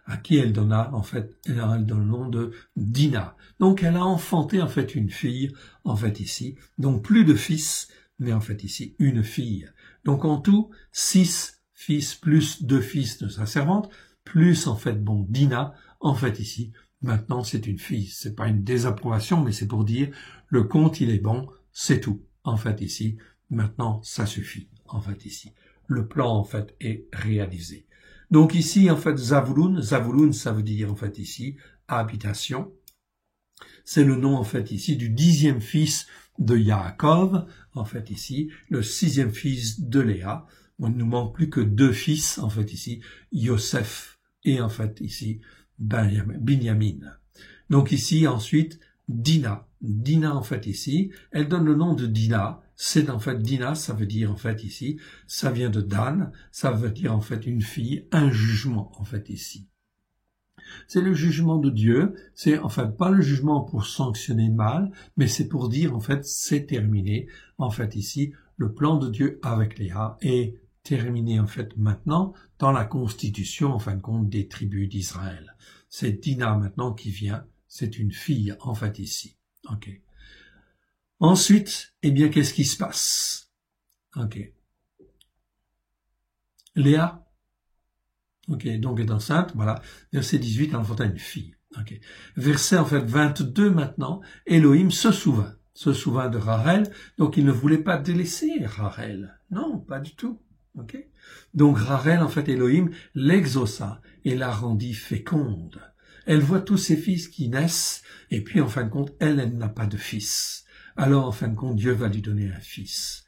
à qui elle donna, en fait, elle donne le nom de Dina. Donc, elle a enfanté, en fait, une fille, en fait, ici. Donc, plus de fils, mais en fait, ici, une fille. Donc, en tout, 6 fils plus 2 fils de sa servante, plus en fait Dina, en fait ici, maintenant c'est une fille. C'est pas une désapprobation, mais c'est pour dire le compte il est bon, c'est tout. En fait ici, maintenant ça suffit. En fait ici, le plan en fait est réalisé. Donc ici en fait Zavouloun ça veut dire en fait ici habitation. C'est le nom en fait ici du 10e fils de Yaakov, en fait ici, le 6e fils de Léa. Il ne nous manque plus que 2 fils, en fait ici, Yosef et en fait ici, Binyamin. Donc ici ensuite, Dina. Dina en fait ici, elle donne le nom de Dina. C'est en fait Dina, ça veut dire en fait ici, ça vient de Dan, ça veut dire en fait une fille, un jugement en fait ici. C'est le jugement de Dieu, c'est en fait pas le jugement pour sanctionner le mal, mais c'est pour dire en fait c'est terminé. En fait ici, le plan de Dieu avec Léa est terminé en fait maintenant dans la constitution en fin de compte des tribus d'Israël. C'est Dina maintenant qui vient, c'est une fille en fait ici. Ok. Ensuite, eh bien qu'est-ce qui se passe? Ok. Léa, ok, donc est enceinte, voilà. Verset 18, elle enfanta une fille. Ok. Verset en fait 22 maintenant, Elohim se souvint de Rachel, donc il ne voulait pas délaisser Rachel. Non, pas du tout. Ok. Donc Rachel, en fait, Elohim l'exauça et la rendit féconde. Elle voit tous ses fils qui naissent, et puis en fin de compte, elle n'a pas de fils. Alors en fin de compte, Dieu va lui donner un fils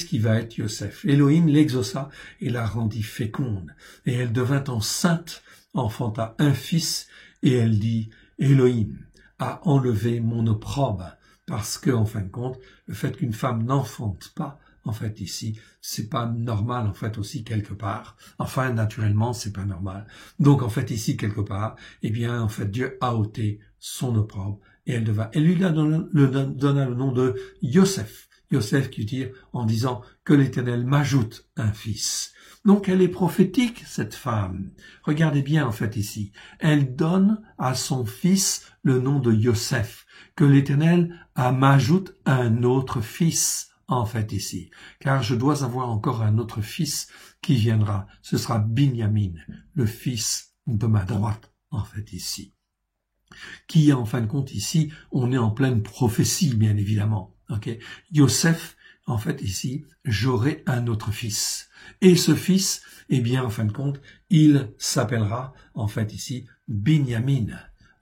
qui va être Yosef. Elohim l'exauça et la rendit féconde. Et elle devint enceinte, enfanta un fils, et elle dit, Elohim a enlevé mon opprobre, parce que, en fin de compte, le fait qu'une femme n'enfante pas, en fait, ici, c'est pas normal, en fait, aussi, quelque part. Enfin, naturellement, c'est pas normal. Donc, en fait, ici, quelque part, eh bien, en fait, Dieu a ôté son opprobre, et elle lui donna le nom de Yosef. Yosef qui veut dire en disant que l'Éternel m'ajoute un fils. Donc elle est prophétique, cette femme. Regardez bien en fait ici. Elle donne à son fils le nom de Yosef, que l'Éternel m'ajoute un autre fils en fait ici. Car je dois avoir encore un autre fils qui viendra. Ce sera Binyamin, le fils de ma droite en fait ici. Qui en fin de compte ici, on est en pleine prophétie bien évidemment. Okay. Yosef, en fait, ici, j'aurai un autre fils. Et ce fils, eh bien, en fin de compte, il s'appellera, en fait, ici, Binyamin.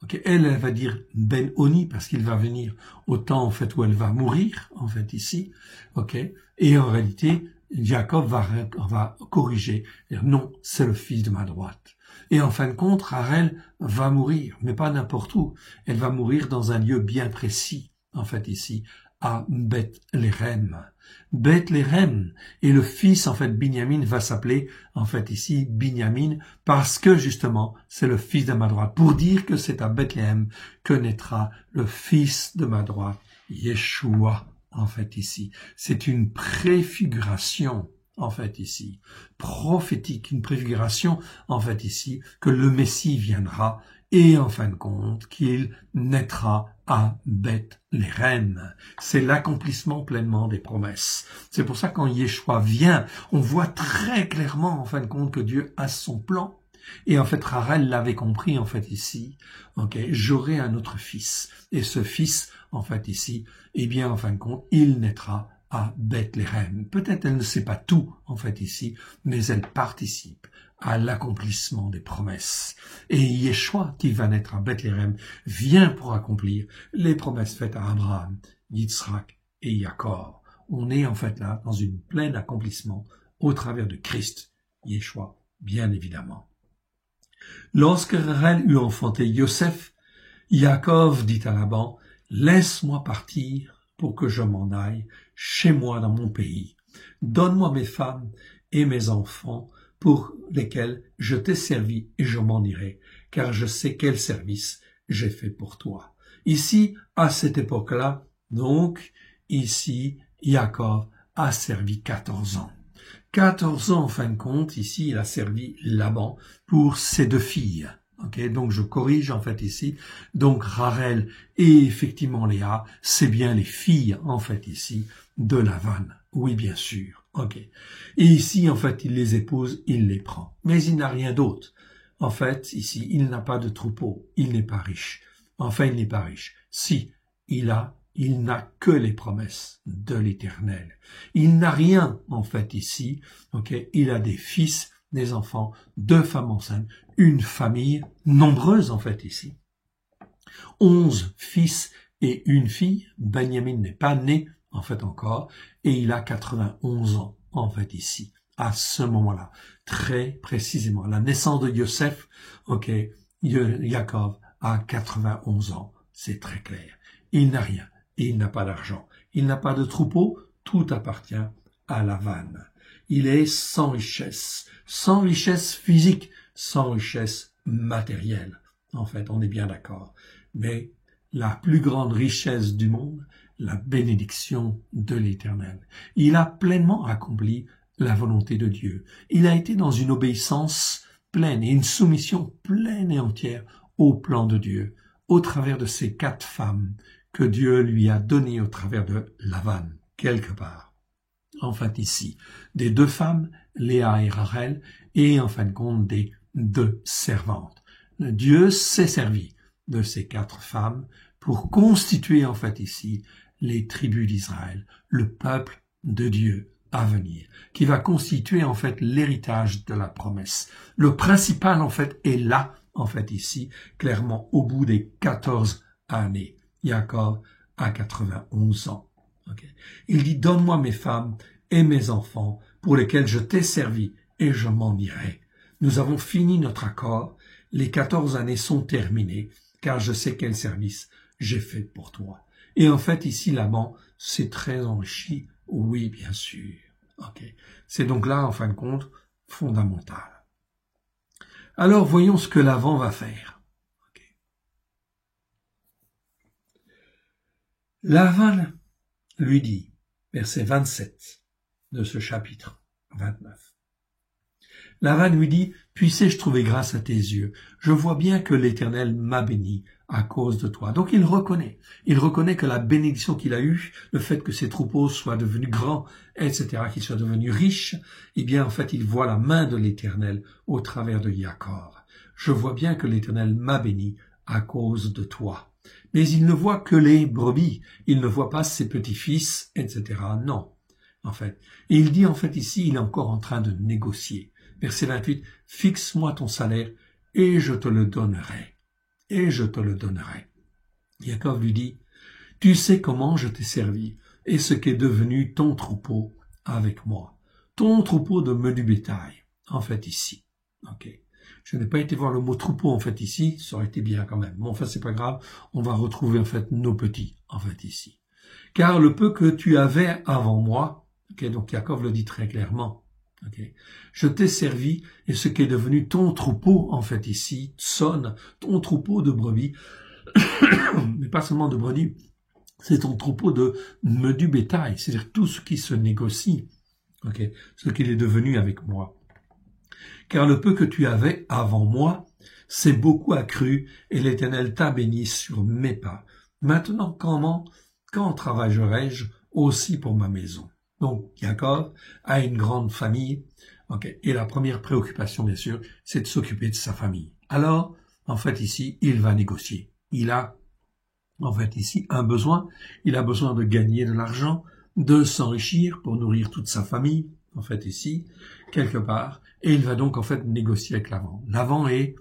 Okay. Elle va dire Ben-Oni, parce qu'il va venir au temps, en fait, où elle va mourir, en fait, ici. Okay. Et en réalité, Jacob va corriger. Dire, non, c'est le fils de ma droite. Et en fin de compte, Rachel va mourir, mais pas n'importe où. Elle va mourir dans un lieu bien précis, en fait, ici, à Bethléem. Bethléem. Et le fils, en fait, Binyamin va s'appeler, en fait, ici, Binyamin, parce que, justement, c'est le fils de ma droite. Pour dire que c'est à Bethléem que naîtra le fils de ma droite, Yeshua, en fait, ici. C'est une préfiguration, en fait, ici, prophétique, une préfiguration, en fait, ici, que le Messie viendra et, en fin de compte, qu'il naîtra à Bethléem. C'est l'accomplissement pleinement des promesses. C'est pour ça que quand Yeshua vient, on voit très clairement, en fin de compte, que Dieu a son plan. Et en fait, Rachel l'avait compris, en fait, ici. Ok, j'aurai un autre fils. Et ce fils, en fait, ici, eh bien, en fin de compte, il naîtra à Bethléem. Peut-être elle ne sait pas tout, en fait, ici, mais elle participe à l'accomplissement des promesses. Et Yeshua, qui va naître à Bethléem, vient pour accomplir les promesses faites à Abraham, Yitzhak et Jacob. On est en fait là dans une pleine accomplissement au travers de Christ, Yeshua, bien évidemment. Lorsque Rachel eut enfanté Yosef, Jacob dit à Laban, « Laisse-moi partir pour que je m'en aille chez moi dans mon pays. Donne-moi mes femmes et mes enfants pour lesquels je t'ai servi et je m'en irai, car je sais quel service j'ai fait pour toi. » Ici, à cette époque-là, donc, ici, Jacob a servi 14 ans. 14 ans, en fin de compte, ici, il a servi Laban pour ses 2 filles. Okay, donc je corrige en fait ici. Donc Rachel et effectivement Léa, c'est bien les filles en fait ici de Lavan. Oui, bien sûr. Ok. Et ici, en fait, il les épouse, il les prend. Mais il n'a rien d'autre. En fait, ici, il n'a pas de troupeau. Il n'est pas riche. Enfin, il n'est pas riche. Si, il n'a que les promesses de l'Éternel. Il n'a rien, en fait, ici. Ok. Il a des fils, des enfants, 2 femmes enceintes, une famille nombreuse, en fait, ici. 11 fils et une fille. Benjamin n'est pas né, en fait, encore, et il a 91 ans, en fait, ici, à ce moment-là, très précisément. La naissance de Yosef, ok, Yaakov a 91 ans, c'est très clair. Il n'a rien, et il n'a pas d'argent. Il n'a pas de troupeau, tout appartient à Lavan. Il est sans richesse physique, sans richesse matérielle. En fait, on est bien d'accord. Mais la plus grande richesse du monde, la bénédiction de l'Éternel. Il a pleinement accompli la volonté de Dieu. Il a été dans une obéissance pleine et une soumission pleine et entière au plan de Dieu, au travers de ces 4 femmes que Dieu lui a données au travers de Lavan, quelque part. En fait, ici, des 2 femmes, Léa et Rachel, et en fin de compte, des 2 servantes. Dieu s'est servi de ces 4 femmes pour constituer, en fait, ici, les tribus d'Israël, le peuple de Dieu à venir, qui va constituer, en fait, l'héritage de la promesse. Le principal, en fait, est là, en fait, ici, clairement, au bout des 14 années. Jacob a 91 ans. Okay. Il dit, donne-moi mes femmes et mes enfants pour lesquels je t'ai servi et je m'en irai. Nous avons fini notre accord. Les 14 années sont terminées, car je sais quel service j'ai fait pour toi. Et en fait, ici, Laban s'est très enrichi. Oui, bien sûr. Okay. C'est donc là, en fin de compte, fondamental. Alors, voyons ce que Laban va faire. Okay. Laban lui dit, verset 27 de ce chapitre 29. Laban lui dit, puissé-je trouver grâce à tes yeux? Je vois bien que l'Éternel m'a béni à cause de toi. Donc il reconnaît que la bénédiction qu'il a eue, le fait que ses troupeaux soient devenus grands, etc., qu'ils soient devenus riches, eh bien en fait il voit la main de l'Éternel au travers de Jacob. Je vois bien que l'Éternel m'a béni à cause de toi. Mais il ne voit que les brebis, il ne voit pas ses petits-fils, etc. Non, en fait. Et il dit en fait ici, il est encore en train de négocier. Verset 28, « Fixe-moi ton salaire et je te le donnerai. » Et je te le donnerai. Jacob lui dit, « Tu sais comment je t'ai servi et ce qu'est devenu ton troupeau avec moi. Ton troupeau de menu bétail, en fait ici. » Ok. Je n'ai pas été voir le mot troupeau en fait ici, ça aurait été bien quand même. Mais enfin c'est pas grave, on va retrouver en fait nos petits en fait ici. Car le peu que tu avais avant moi, ok, donc Jacob le dit très clairement, ok, je t'ai servi et ce qui est devenu ton troupeau en fait ici, sonne ton troupeau de brebis, mais pas seulement de brebis, c'est ton troupeau de menu bétail, c'est-à-dire tout ce qui se négocie, ok, ce qu'il est devenu avec moi. Car le peu que tu avais avant moi, c'est beaucoup accru, et l'Éternel t'a béni sur mes pas. Maintenant, quand travaillerai-je aussi pour ma maison? Donc, Jacob a une grande famille, okay, et la première préoccupation, bien sûr, c'est de s'occuper de sa famille. Alors, en fait, ici, il va négocier. Il a, en fait, ici, un besoin. Il a besoin de gagner de l'argent, de s'enrichir pour nourrir toute sa famille, en fait, ici, quelque part. Et il va donc, en fait, négocier avec Laban. Laban est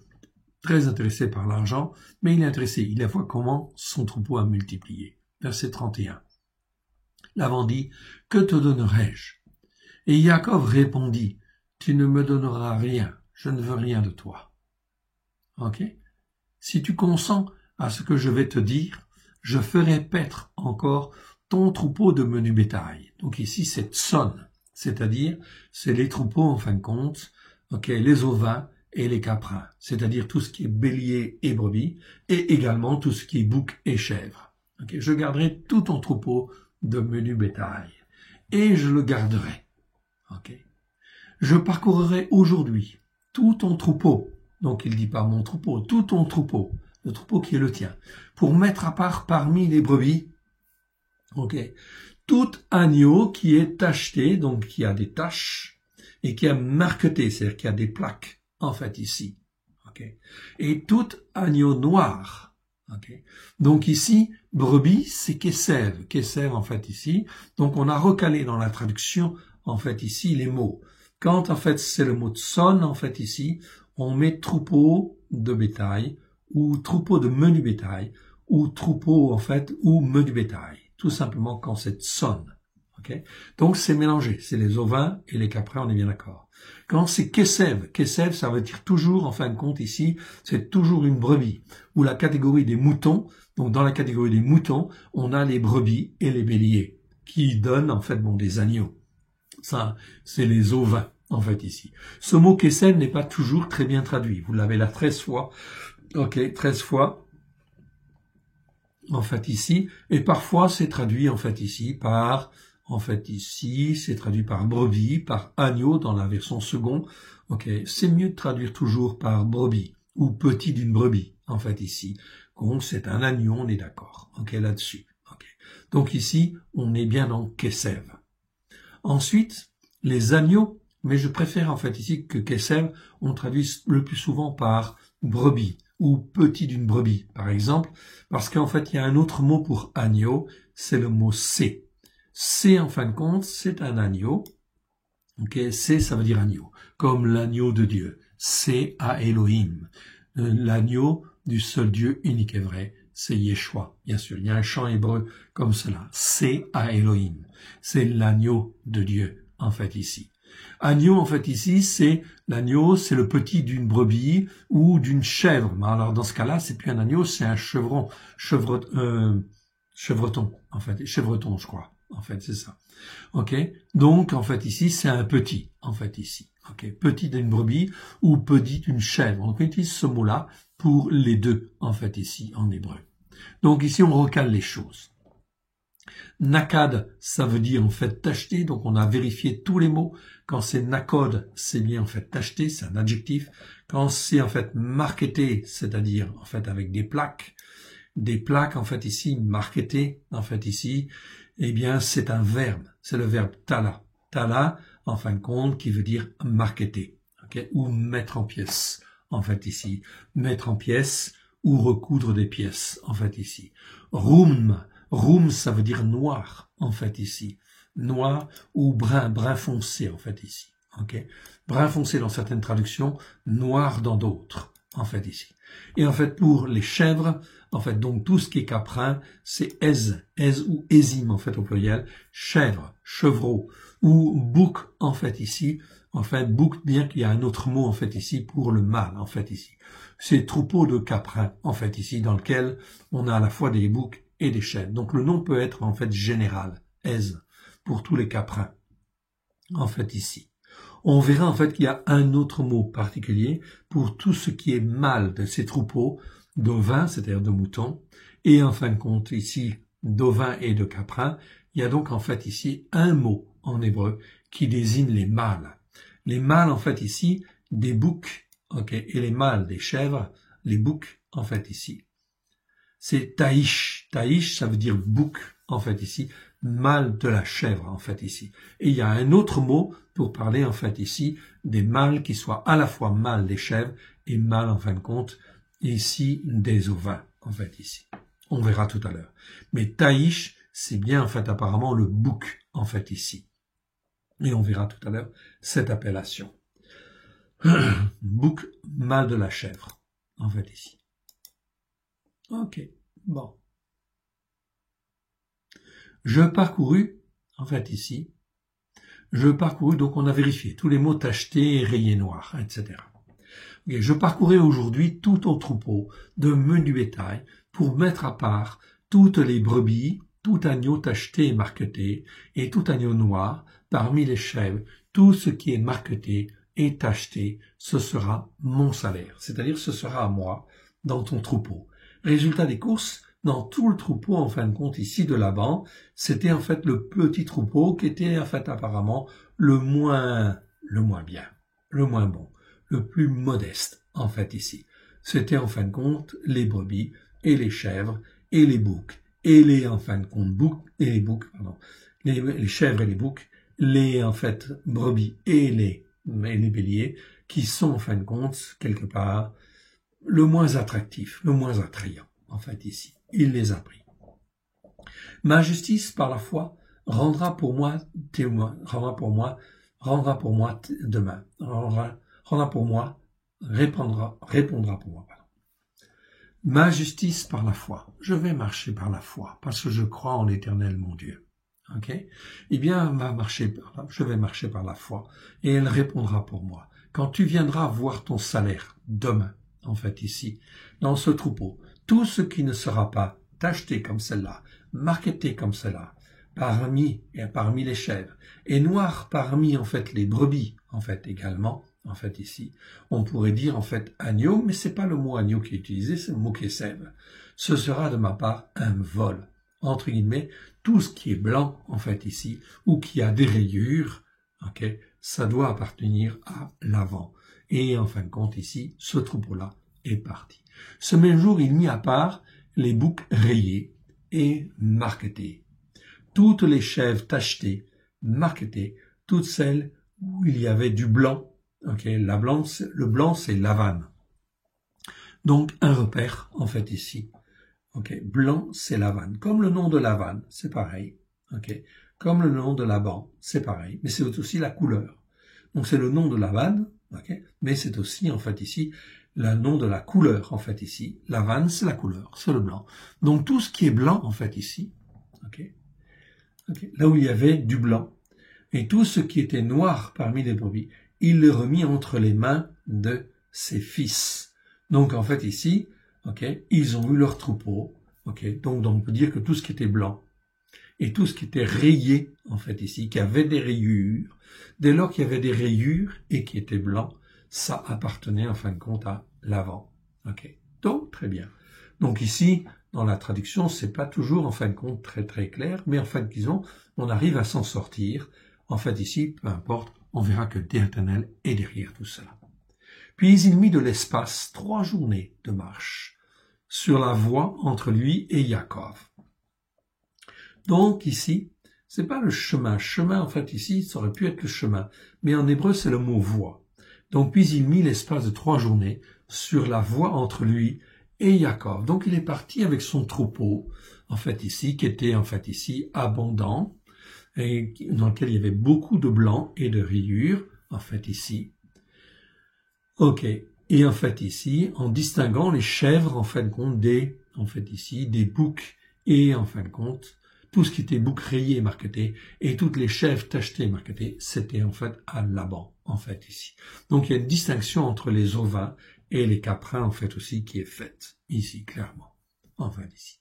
très intéressé par l'argent, mais il est intéressé. Il voit comment son troupeau a multiplié. Verset 31. Laban dit, « Que te donnerai-je » Et Jacob répondit, « Tu ne me donneras rien, je ne veux rien de toi. » Ok? Si tu consens à ce que je vais te dire, je ferai paître encore ton troupeau de menu bétail. Donc ici, c'est tson, c'est-à-dire, c'est les troupeaux, en fin de compte, ok, les ovins et les caprins, c'est-à-dire tout ce qui est bélier et brebis, et également tout ce qui est bouc et chèvre. Okay, je garderai tout ton troupeau de menu bétail, et je le garderai. Okay. Je parcourrai aujourd'hui tout ton troupeau, donc il dit pas mon troupeau, tout ton troupeau, le troupeau qui est le tien, pour mettre à part parmi les brebis, okay, Tout agneau qui est tacheté, donc qui a des taches, et qui est marqueté, c'est-à-dire qui a des plaques, en fait, ici. Okay. Et tout agneau noir. Okay. Donc ici, brebis, c'est kesev. Kesev, en fait, ici. Donc on a recalé dans la traduction, en fait, ici, les mots. Quand, en fait, c'est le mot tson, en fait, ici, on met troupeau de bétail, ou troupeau de menu bétail, ou troupeau, en fait, ou menu bétail. Tout simplement quand c'est tson. Okay. Donc c'est mélangé, c'est les ovins et les caprins, on est bien d'accord. Quand c'est kesev, kesev, ça veut dire toujours, en fin de compte ici, c'est toujours une brebis. Ou la catégorie des moutons, donc dans la catégorie des moutons, on a les brebis et les béliers, qui donnent en fait des agneaux. Ça, c'est les ovins, en fait ici. Ce mot kesev n'est pas toujours très bien traduit. Vous l'avez là 13 fois. Ok, 13 fois. En fait ici. Et parfois c'est traduit en fait ici par... En fait, ici, c'est traduit par brebis, par agneau dans la version seconde. Ok, c'est mieux de traduire toujours par brebis ou petit d'une brebis. En fait, ici, donc c'est un agneau, on est d'accord. Ok, là-dessus. Ok. Donc ici, on est bien dans kesev. Ensuite, les agneaux, mais je préfère en fait ici que kesev, on traduit le plus souvent par brebis ou petit d'une brebis, par exemple, parce qu'en fait, il y a un autre mot pour agneau, c'est le mot C. C, en fin de compte, c'est un agneau. Ok, C, ça veut dire agneau, comme l'agneau de Dieu. C à Elohim. L'agneau du seul Dieu unique et vrai, c'est Yeshua. Bien sûr, il y a un chant hébreu comme cela. C à Elohim. C'est l'agneau de Dieu, en fait, ici. Agneau, en fait, ici, c'est l'agneau, c'est le petit d'une brebis ou d'une chèvre. Alors, dans ce cas-là, c'est plus un agneau, c'est un chevreton, en fait, chevreton, je crois. En fait, c'est ça. Ok. Donc, en fait, ici, c'est un petit. En fait, ici. Ok. Petit d'une brebis ou petit d'une chèvre. Donc, on utilise ce mot-là pour les deux. En fait, ici, en hébreu. Donc, ici, on recale les choses. Nakad, ça veut dire, en fait, tacheté. Donc, on a vérifié tous les mots. Quand c'est nakod, c'est bien, en fait, tacheté. C'est un adjectif. Quand c'est, en fait, marketé, c'est-à-dire, en fait, avec des plaques, en fait, ici, marketé, en fait, ici, eh bien, c'est un verbe. C'est le verbe tala. Tala, en fin de compte, qui veut dire marketer, okay, ou mettre en pièces, en fait, ici. Mettre en pièces ou recoudre des pièces, en fait, ici. Roum, ça veut dire noir, en fait, ici. Noir ou brun foncé, en fait, ici. Okay. Brun foncé dans certaines traductions, noir dans d'autres, en fait, ici. Et en fait, pour les chèvres, en fait, donc tout ce qui est caprin, c'est ez ou ezim, en fait, au pluriel, chèvre, chevreau, ou bouc, en fait, ici. En fait, bouc, bien qu'il y a un autre mot, en fait, ici, pour le mâle, en fait, ici. C'est troupeau de caprins, en fait, ici, dans lequel on a à la fois des boucs et des chèvres. Donc, le nom peut être, en fait, général, ez, pour tous les caprins, en fait, ici. On verra en fait qu'il y a un autre mot particulier pour tout ce qui est mâle de ces troupeaux d'ovins, c'est-à-dire de moutons, et en fin de compte ici d'ovins et de caprins. Il y a donc en fait ici un mot en hébreu qui désigne les mâles. Les mâles en fait ici des boucs, ok, et les mâles des chèvres, les boucs en fait ici. C'est taïch. Taïch, ça veut dire bouc en fait ici, mâle de la chèvre en fait ici. Et il y a un autre mot pour parler en fait ici des mâles qui soient à la fois mâles des chèvres et mâles en fin de compte ici des ovins en fait ici. On verra tout à l'heure. Mais taïch, c'est bien en fait apparemment le bouc en fait ici. Et on verra tout à l'heure cette appellation. Bouc, mâle de la chèvre en fait ici. Ok, bon. Je parcourus, en fait ici, donc on a vérifié tous les mots tachetés, rayés noirs, etc. Okay, je parcourais aujourd'hui tout au troupeau de menu bétail pour mettre à part toutes les brebis, tout agneau tacheté et marqueté, et tout agneau noir, parmi les chèvres, tout ce qui est marqueté et tacheté, ce sera mon salaire, c'est-à-dire ce sera à moi dans ton troupeau. Résultat des courses, dans tout le troupeau, en fin de compte, ici de Laban, c'était en fait le petit troupeau qui était en fait apparemment le moins bien, le moins bon, le plus modeste, en fait ici. C'était en fin de compte les brebis et les chèvres et les boucs et les, en fin de compte, boucs et les boucs, pardon, les chèvres et les boucs, les en fait brebis et les béliers, qui sont en fin de compte quelque part le moins attractif, le moins attrayant en fait ici. Il les a pris. Ma justice par la foi rendra pour moi témoin, rendra pour moi demain, rendra pour moi, répondra pour moi. Pardon. Ma justice par la foi. Je vais marcher par la foi parce que je crois en l'Éternel mon Dieu. Ok? Eh bien, je vais marcher par la foi et elle répondra pour moi. Quand tu viendras voir ton salaire demain, en fait ici, dans ce troupeau, tout ce qui ne sera pas tacheté comme celle-là, marketé comme celle-là, parmi les chèvres, et noir parmi en fait les brebis, en fait également, en fait ici, on pourrait dire en fait agneau, mais c'est pas le mot agneau qui est utilisé, c'est le mot kesef. Ce sera de ma part un vol, entre guillemets, tout ce qui est blanc en fait ici, ou qui a des rayures, ok, ça doit appartenir à l'avant. Et en fin de compte ici, ce troupeau-là est parti. Ce même jour, il mit à part les boucs rayés et marquetés. Toutes les chèvres tachetées, marquetées, toutes celles où il y avait du blanc. Ok, le blanc c'est l'avane. Donc un repère en fait ici. Ok, blanc c'est l'avane. Comme le nom de l'avane, c'est pareil. Ok, comme le nom de Laban, c'est pareil. Mais c'est aussi la couleur. Donc c'est le nom de l'avane. Ok, mais c'est aussi en fait ici le nom de la couleur en fait ici. L'avane c'est la couleur, c'est le blanc. Donc tout ce qui est blanc en fait ici. Ok. Là où il y avait du blanc, et tout ce qui était noir parmi les brebis, il le remit entre les mains de ses fils. Donc en fait ici, ils ont eu leur troupeau, donc on peut dire que tout ce qui était blanc, et tout ce qui était rayé, en fait ici, qui avait des rayures, dès lors qu'il y avait des rayures et qui était blanc, ça appartenait en fin de compte à l'avant. Donc très bien. Donc ici, dans la traduction, c'est pas toujours en fin de compte très très clair, mais en fin de compte, on arrive à s'en sortir. En fait ici, peu importe, on verra que l'Éternel est derrière tout cela. Puis il mit de l'espace 3 journées de marche sur la voie entre lui et Yaakov. Donc ici, c'est pas le chemin. Chemin, en fait ici, ça aurait pu être le chemin, mais en hébreu c'est le mot voie. Donc puis il mit l'espace de 3 journées sur la voie entre lui et Yaakov. Donc il est parti avec son troupeau, en fait ici, qui était en fait ici abondant, et dans lequel il y avait beaucoup de blanc et de rayures, en fait ici. Et en fait ici, en distinguant les chèvres, en fin de compte, des boucs, et en fin de compte, tout ce qui était bouc rayé et marqueté, et toutes les chèvres tachetées et marquetées, c'était en fait à Laban, en fait ici. Donc il y a une distinction entre les ovins et les caprins, en fait aussi, qui est faite, ici, clairement, en fait ici.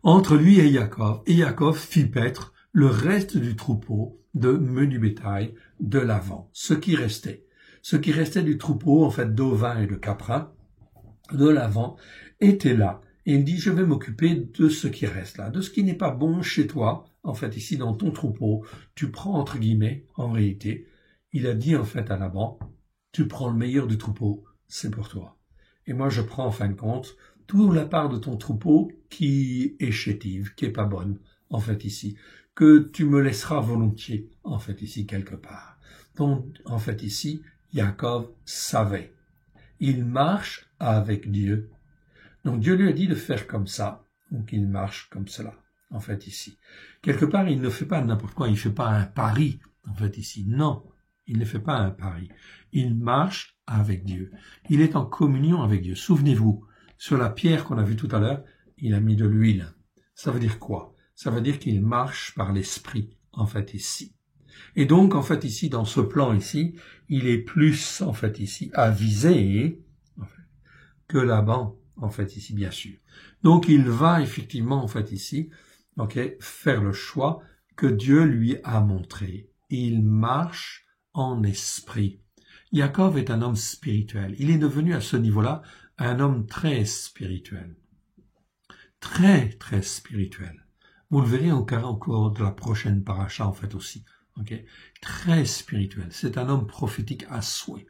Entre lui et Yaakov fit paître le reste du troupeau de menu bétail de l'avant, ce qui restait du troupeau, en fait, d'ovins et de caprins, de l'avant, était là. Et il dit, je vais m'occuper de ce qui reste là, de ce qui n'est pas bon chez toi, en fait, ici, dans ton troupeau. Tu prends, entre guillemets, en réalité, il a dit, en fait, à Laban, tu prends le meilleur du troupeau, c'est pour toi. Et moi, je prends, en fin de compte, toute la part de ton troupeau qui est chétive, qui est pas bonne, en fait, ici, que tu me laisseras volontiers, en fait, ici, quelque part. Donc, en fait, ici, Yaakov savait. Il marche avec Dieu. Donc Dieu lui a dit de faire comme ça. Donc il marche comme cela, en fait ici. Quelque part, il ne fait pas n'importe quoi. Il ne fait pas un pari, en fait ici. Non, il ne fait pas un pari. Il marche avec Dieu. Il est en communion avec Dieu. Souvenez-vous, sur la pierre qu'on a vue tout à l'heure, il a mis de l'huile. Ça veut dire quoi? Ça veut dire qu'il marche par l'esprit, en fait ici. Et donc, en fait, ici, dans ce plan ici, il est plus, en fait, ici, avisé que Laban, en fait, ici, bien sûr. Donc, il va effectivement, en fait, ici, faire le choix que Dieu lui a montré. Il marche en esprit. Yaakov est un homme spirituel. Il est devenu à ce niveau-là un homme très spirituel. Très, très spirituel. Vous le verrez au cours de la prochaine paracha, en fait, aussi. Très spirituel. C'est un homme prophétique à souhait.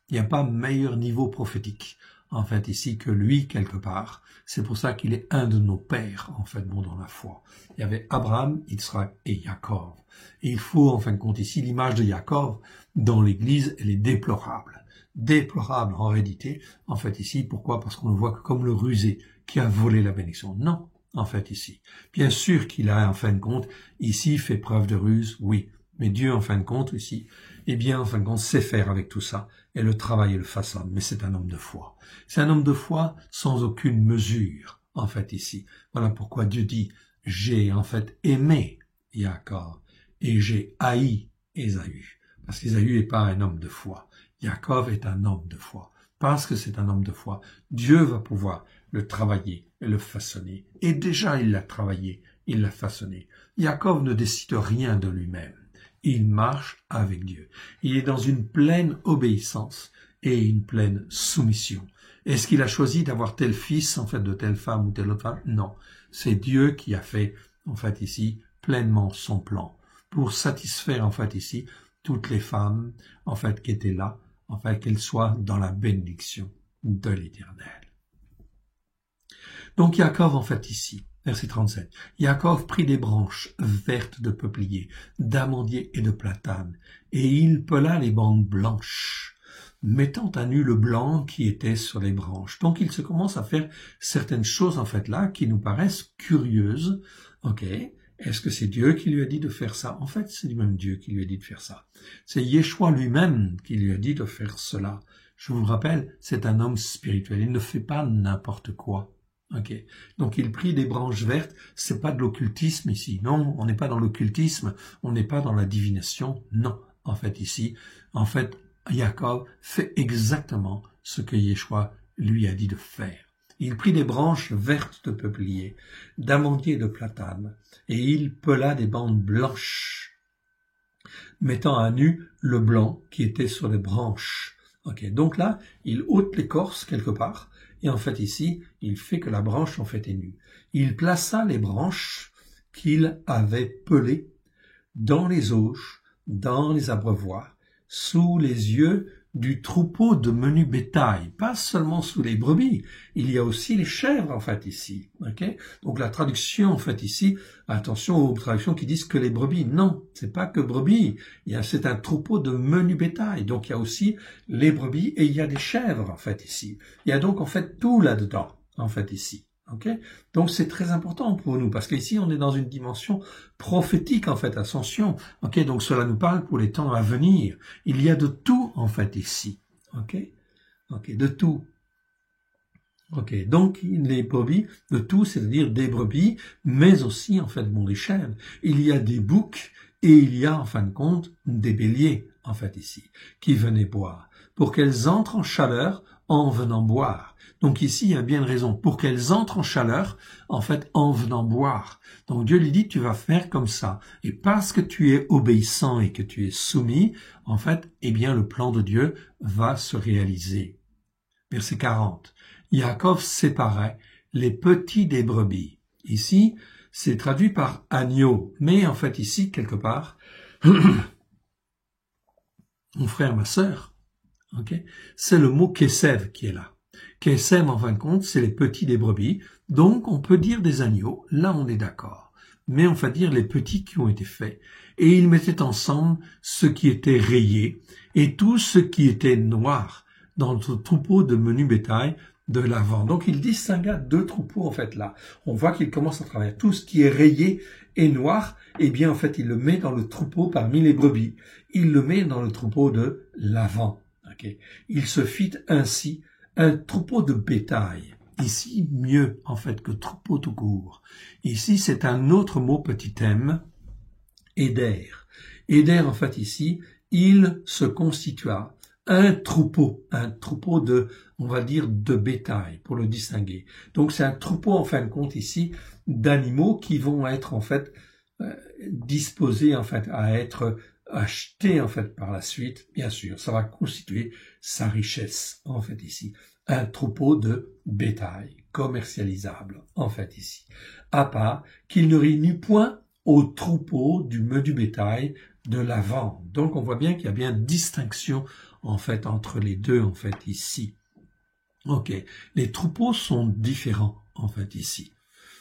Il n'y a pas meilleur niveau prophétique. en fait, ici, que lui, quelque part. C'est pour ça qu'il est un de nos pères, en fait, bon, dans la foi. Il y avait Abraham, Israël et Jacob. Et il faut, en fin de compte, ici, l'image de Jacob dans l'Église, elle est déplorable. Déplorable en réalité, en fait, ici. Pourquoi? Parce qu'on le voit que comme le rusé qui a volé la bénédiction. Non, en fait, ici. Bien sûr qu'il a, en fin de compte, ici, fait preuve de ruse, oui. Mais Dieu, en fin de compte, ici, eh bien, en fin de compte, sait faire avec tout ça, et le travail et le façonne. Mais c'est un homme de foi. C'est un homme de foi sans aucune mesure, en fait, ici. Voilà pourquoi Dieu dit, j'ai, en fait, aimé Jacob, et j'ai haï Ésaü. Parce qu'Ésaü n'est pas un homme de foi. Jacob est un homme de foi. Parce que c'est un homme de foi, Dieu va pouvoir le travailler et le façonner. Et déjà, il l'a travaillé, il l'a façonné. Jacob ne décide rien de lui-même. Il marche avec Dieu. Il est dans une pleine obéissance et une pleine soumission. Est-ce qu'il a choisi d'avoir tel fils, en fait, de telle femme ou telle autre femme? Non. C'est Dieu qui a fait, en fait, ici, pleinement son plan pour satisfaire, en fait, ici, toutes les femmes, en fait, qui étaient là, en fait, qu'elles soient dans la bénédiction de l'Éternel. Donc, Jacob, en fait, ici, verset 37. Jacob prit des branches vertes de peuplier, d'amandier et de platane, et il pela les bandes blanches, mettant à nu le blanc qui était sur les branches. Donc, il se commence à faire certaines choses, en fait, là, qui nous paraissent curieuses. Ok. Est-ce que c'est Dieu qui lui a dit de faire ça? En fait, c'est lui-même Dieu qui lui a dit de faire ça. C'est Yeshua lui-même qui lui a dit de faire cela. Je vous le rappelle, c'est un homme spirituel. Il ne fait pas n'importe quoi. Ok. Donc il prit des branches vertes, c'est pas de l'occultisme ici. Non, on n'est pas dans l'occultisme, on n'est pas dans la divination. Non, en fait ici, en fait, Jacob fait exactement ce que Yeshua lui a dit de faire. Il prit des branches vertes de peuplier, d'amandier et de platane, et il pela des bandes blanches, mettant à nu le blanc qui était sur les branches. Ok. Donc là, il ôte l'écorce quelque part. Et en fait, ici, il fait que la branche, en fait, est nue. Il plaça les branches qu'il avait pelées dans les auges, dans les abreuvoirs, sous les yeux du troupeau de menu bétail, pas seulement sous les brebis, il y a aussi les chèvres, en fait, ici. Okay. Donc la traduction, en fait, ici, attention aux traductions qui disent que les brebis, non, c'est pas que brebis, c'est un troupeau de menu bétail, donc il y a aussi les brebis et il y a des chèvres, en fait, ici. Il y a donc, en fait, tout là-dedans, en fait, ici. Okay. Donc c'est très important pour nous, parce qu'ici on est dans une dimension prophétique, en fait, ascension. Okay. Donc cela nous parle pour les temps à venir. Il y a de tout, en fait, ici. Okay. Okay. De tout. Ok, donc les brebis, de tout, c'est-à-dire des brebis, mais aussi, en fait, bon, des chèvres. Il y a des boucs et il y a, en fin de compte, des béliers, en fait, ici, qui venaient boire, pour qu'elles entrent en chaleur en venant boire. Donc ici, il y a bien une raison, pour qu'elles entrent en chaleur, en fait, en venant boire. Donc Dieu lui dit, tu vas faire comme ça. Et parce que tu es obéissant et que tu es soumis, en fait, eh bien, le plan de Dieu va se réaliser. Verset 40. Jacob séparait les petits des brebis. Ici, c'est traduit par agneau, mais en fait ici, quelque part, mon frère, ma sœur, okay, c'est le mot kesev qui est là. Kesev, en fin de compte, c'est les petits des brebis, donc on peut dire des agneaux, là on est d'accord. Mais on va dire les petits qui ont été faits. Et ils mettaient ensemble ce qui était rayé et tout ce qui était noir dans le troupeau de menu bétail de l'avant. Donc il distingua deux troupeaux en fait là. On voit qu'il commence à travailler. Tout ce qui est rayé et noir, eh bien en fait il le met dans le troupeau parmi les brebis. Il le met dans le troupeau de l'avant. Okay. Il se fit ainsi un troupeau de bétail. Ici, mieux en fait que troupeau tout court. Ici, c'est un autre mot petit m, éder. Éder en fait ici, il se constitua un troupeau de, on va dire, de bétail, pour le distinguer. Donc c'est un troupeau, en fin de compte, ici, d'animaux qui vont être, en fait, disposés, en fait, à être achetés, en fait, par la suite. Bien sûr, ça va constituer sa richesse, en fait, ici. Un troupeau de bétail commercialisable, en fait, ici. À part qu'il ne réunit point au troupeau du menu bétail de l'avant. Donc on voit bien qu'il y a bien distinction en fait entre les deux en fait ici. Ok, les troupeaux sont différents, en fait, ici.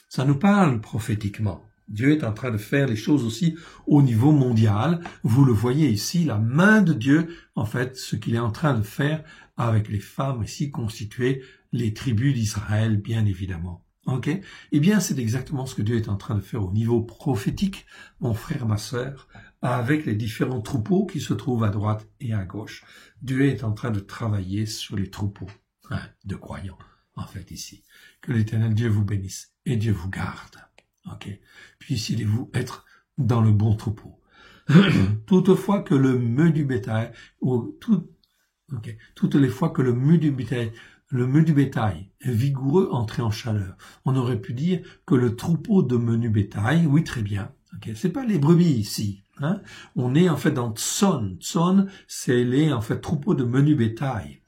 Ça nous parle prophétiquement. Dieu est en train de faire les choses aussi au niveau mondial. Vous le voyez ici, la main de Dieu, en fait, ce qu'il est en train de faire avec les femmes ici constituées, les tribus d'Israël, bien évidemment. Ok? Eh bien, c'est exactement ce que Dieu est en train de faire au niveau prophétique, mon frère, ma sœur, avec les différents troupeaux qui se trouvent à droite et à gauche. Dieu est en train de travailler sur les troupeaux de croyants, en fait, ici. Que l'Éternel Dieu vous bénisse et Dieu vous garde. Ok. Puissiez-vous être dans le bon troupeau. Toutefois que le menu bétail, toutes les fois que le menu bétail est vigoureux, entré en chaleur. On aurait pu dire que le troupeau de menu bétail, oui, très bien. Ok. C'est pas les brebis ici. Hein. On est en fait dans Tson. Tson, c'est les en fait troupeaux de menu bétail.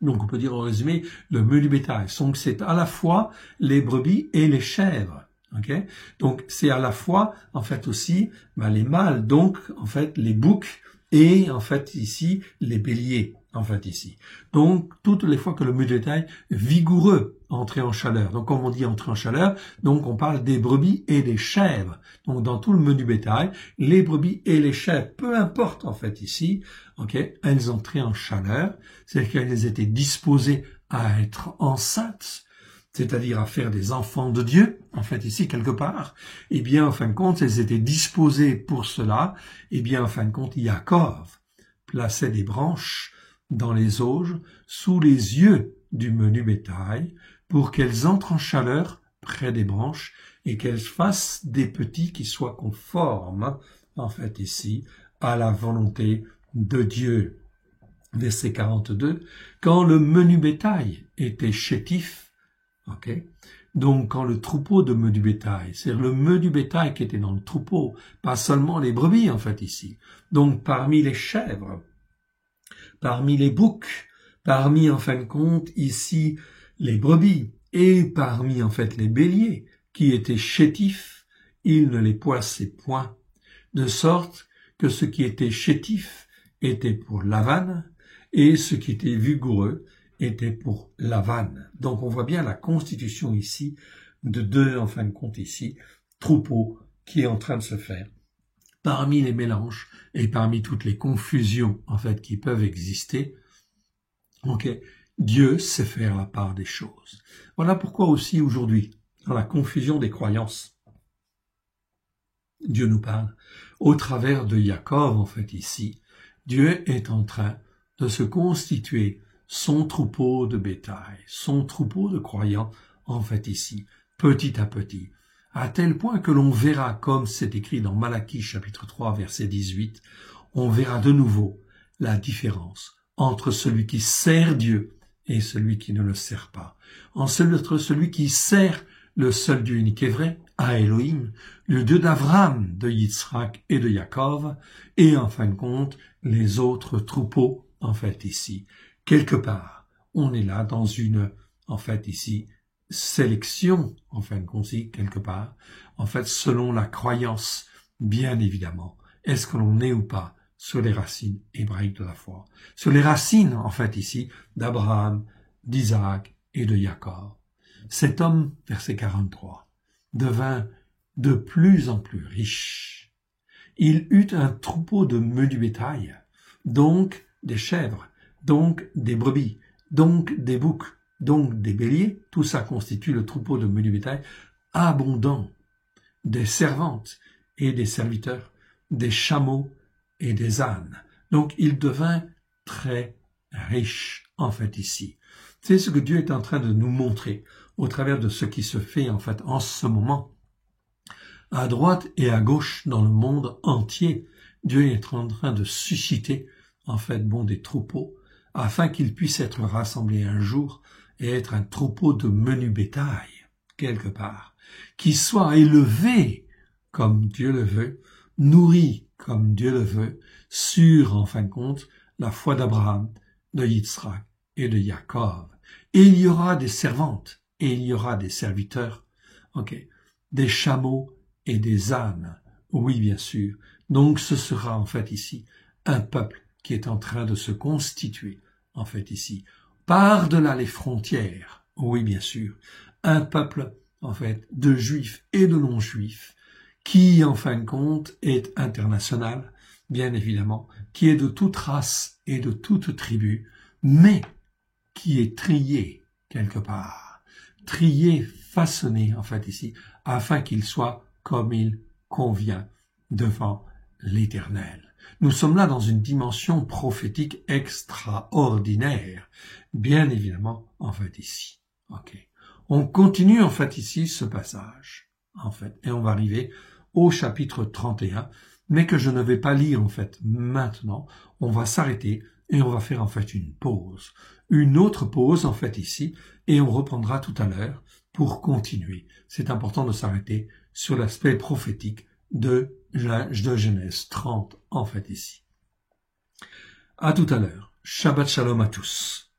Donc on peut dire en résumé le menu bétail. Donc c'est à la fois les brebis et les chèvres. Okay? Donc c'est à la fois en fait aussi les mâles, donc en fait les boucs et en fait ici les béliers en fait ici. Donc toutes les fois que le menu bétail vigoureux entrer en chaleur. Donc comme on dit entrer en chaleur, donc on parle des brebis et des chèvres. Donc dans tout le menu bétail, les brebis et les chèvres, peu importe en fait ici, elles entraient en chaleur, c'est-à-dire qu'elles étaient disposées à être enceintes, c'est-à-dire à faire des enfants de Dieu, en fait ici quelque part. Eh bien en fin de compte, elles étaient disposées pour cela. Eh bien en fin de compte, Yaakov plaçait des branches dans les auges sous les yeux du menu bétail pour qu'elles entrent en chaleur près des branches et qu'elles fassent des petits qui soient conformes, en fait ici, à la volonté de Dieu. Verset 42, quand le menu bétail était chétif, donc quand le troupeau de menu bétail, c'est le menu bétail qui était dans le troupeau, pas seulement les brebis en fait ici, donc parmi les chèvres, parmi les boucs, parmi en fin de compte ici les brebis, et parmi en fait les béliers qui étaient chétifs, il ne les poissait point, de sorte que ce qui était chétif était pour Lavan, et ce qui était vigoureux était pour Lavan. Donc on voit bien la constitution ici de deux, en fin de compte ici, troupeaux qui est en train de se faire. Parmi les mélanges et parmi toutes les confusions en fait qui peuvent exister, Dieu sait faire la part des choses. Voilà pourquoi aussi aujourd'hui, dans la confusion des croyances, Dieu nous parle au travers de Jacob en fait ici. Dieu est en train de se constituer son troupeau de bétail, son troupeau de croyants, en fait ici, petit à petit, à tel point que l'on verra, comme c'est écrit dans Malachie chapitre 3 verset 18, on verra de nouveau la différence entre celui qui sert Dieu et celui qui ne le sert pas. Entre celui qui sert le seul Dieu unique et vrai, à Elohim, le Dieu d'Abraham, de Yitzhak et de Yaakov, et en fin de compte, les autres troupeaux, en fait ici. Quelque part, on est là dans une, en fait ici, sélection, en fin de compte, quelque part, en fait, selon la croyance, bien évidemment. Est-ce que l'on est ou pas sur les racines hébraïques de la foi? Sur les racines, en fait ici, d'Abraham, d'Isaac et de Jacob. Cet homme, verset 43, devint de plus en plus riche. Il eut un troupeau de menu bétail, donc des chèvres, donc des brebis, donc des boucs, donc des béliers, tout ça constitue le troupeau de menu bétail abondant, des servantes et des serviteurs, des chameaux et des ânes. Donc il devint très riche, en fait, ici. C'est ce que Dieu est en train de nous montrer au travers de ce qui se fait, en fait, en ce moment. À droite et à gauche, dans le monde entier, Dieu est en train de susciter, en fait, des troupeaux, afin qu'ils puissent être rassemblés un jour et être un troupeau de menu bétail, quelque part, qui soit élevé comme Dieu le veut, nourri comme Dieu le veut, sur, en fin de compte, la foi d'Abraham, de Yitzhak et de Jacob. Et il y aura des servantes, et il y aura des serviteurs, des chameaux et des ânes, oui bien sûr. Donc ce sera en fait ici un peuple qui est en train de se constituer, en fait ici, par-delà les frontières. Oui, bien sûr. Un peuple, en fait, de juifs et de non-juifs, qui, en fin de compte, est international, bien évidemment, qui est de toute race et de toute tribu, mais qui est trié quelque part, trié, façonné, en fait, ici, afin qu'il soit comme il convient devant l'Éternel. Nous sommes là dans une dimension prophétique extraordinaire, bien évidemment, en fait, ici. Ok. On continue, en fait, ici, ce passage, en fait, et on va arriver au chapitre 31, mais que je ne vais pas lire, en fait, maintenant. On va s'arrêter et on va faire, en fait, une pause. Une autre pause, en fait, ici, et on reprendra tout à l'heure pour continuer. C'est important de s'arrêter sur l'aspect prophétique de Genèse 30, en fait, ici. À tout à l'heure. Shabbat shalom à tous.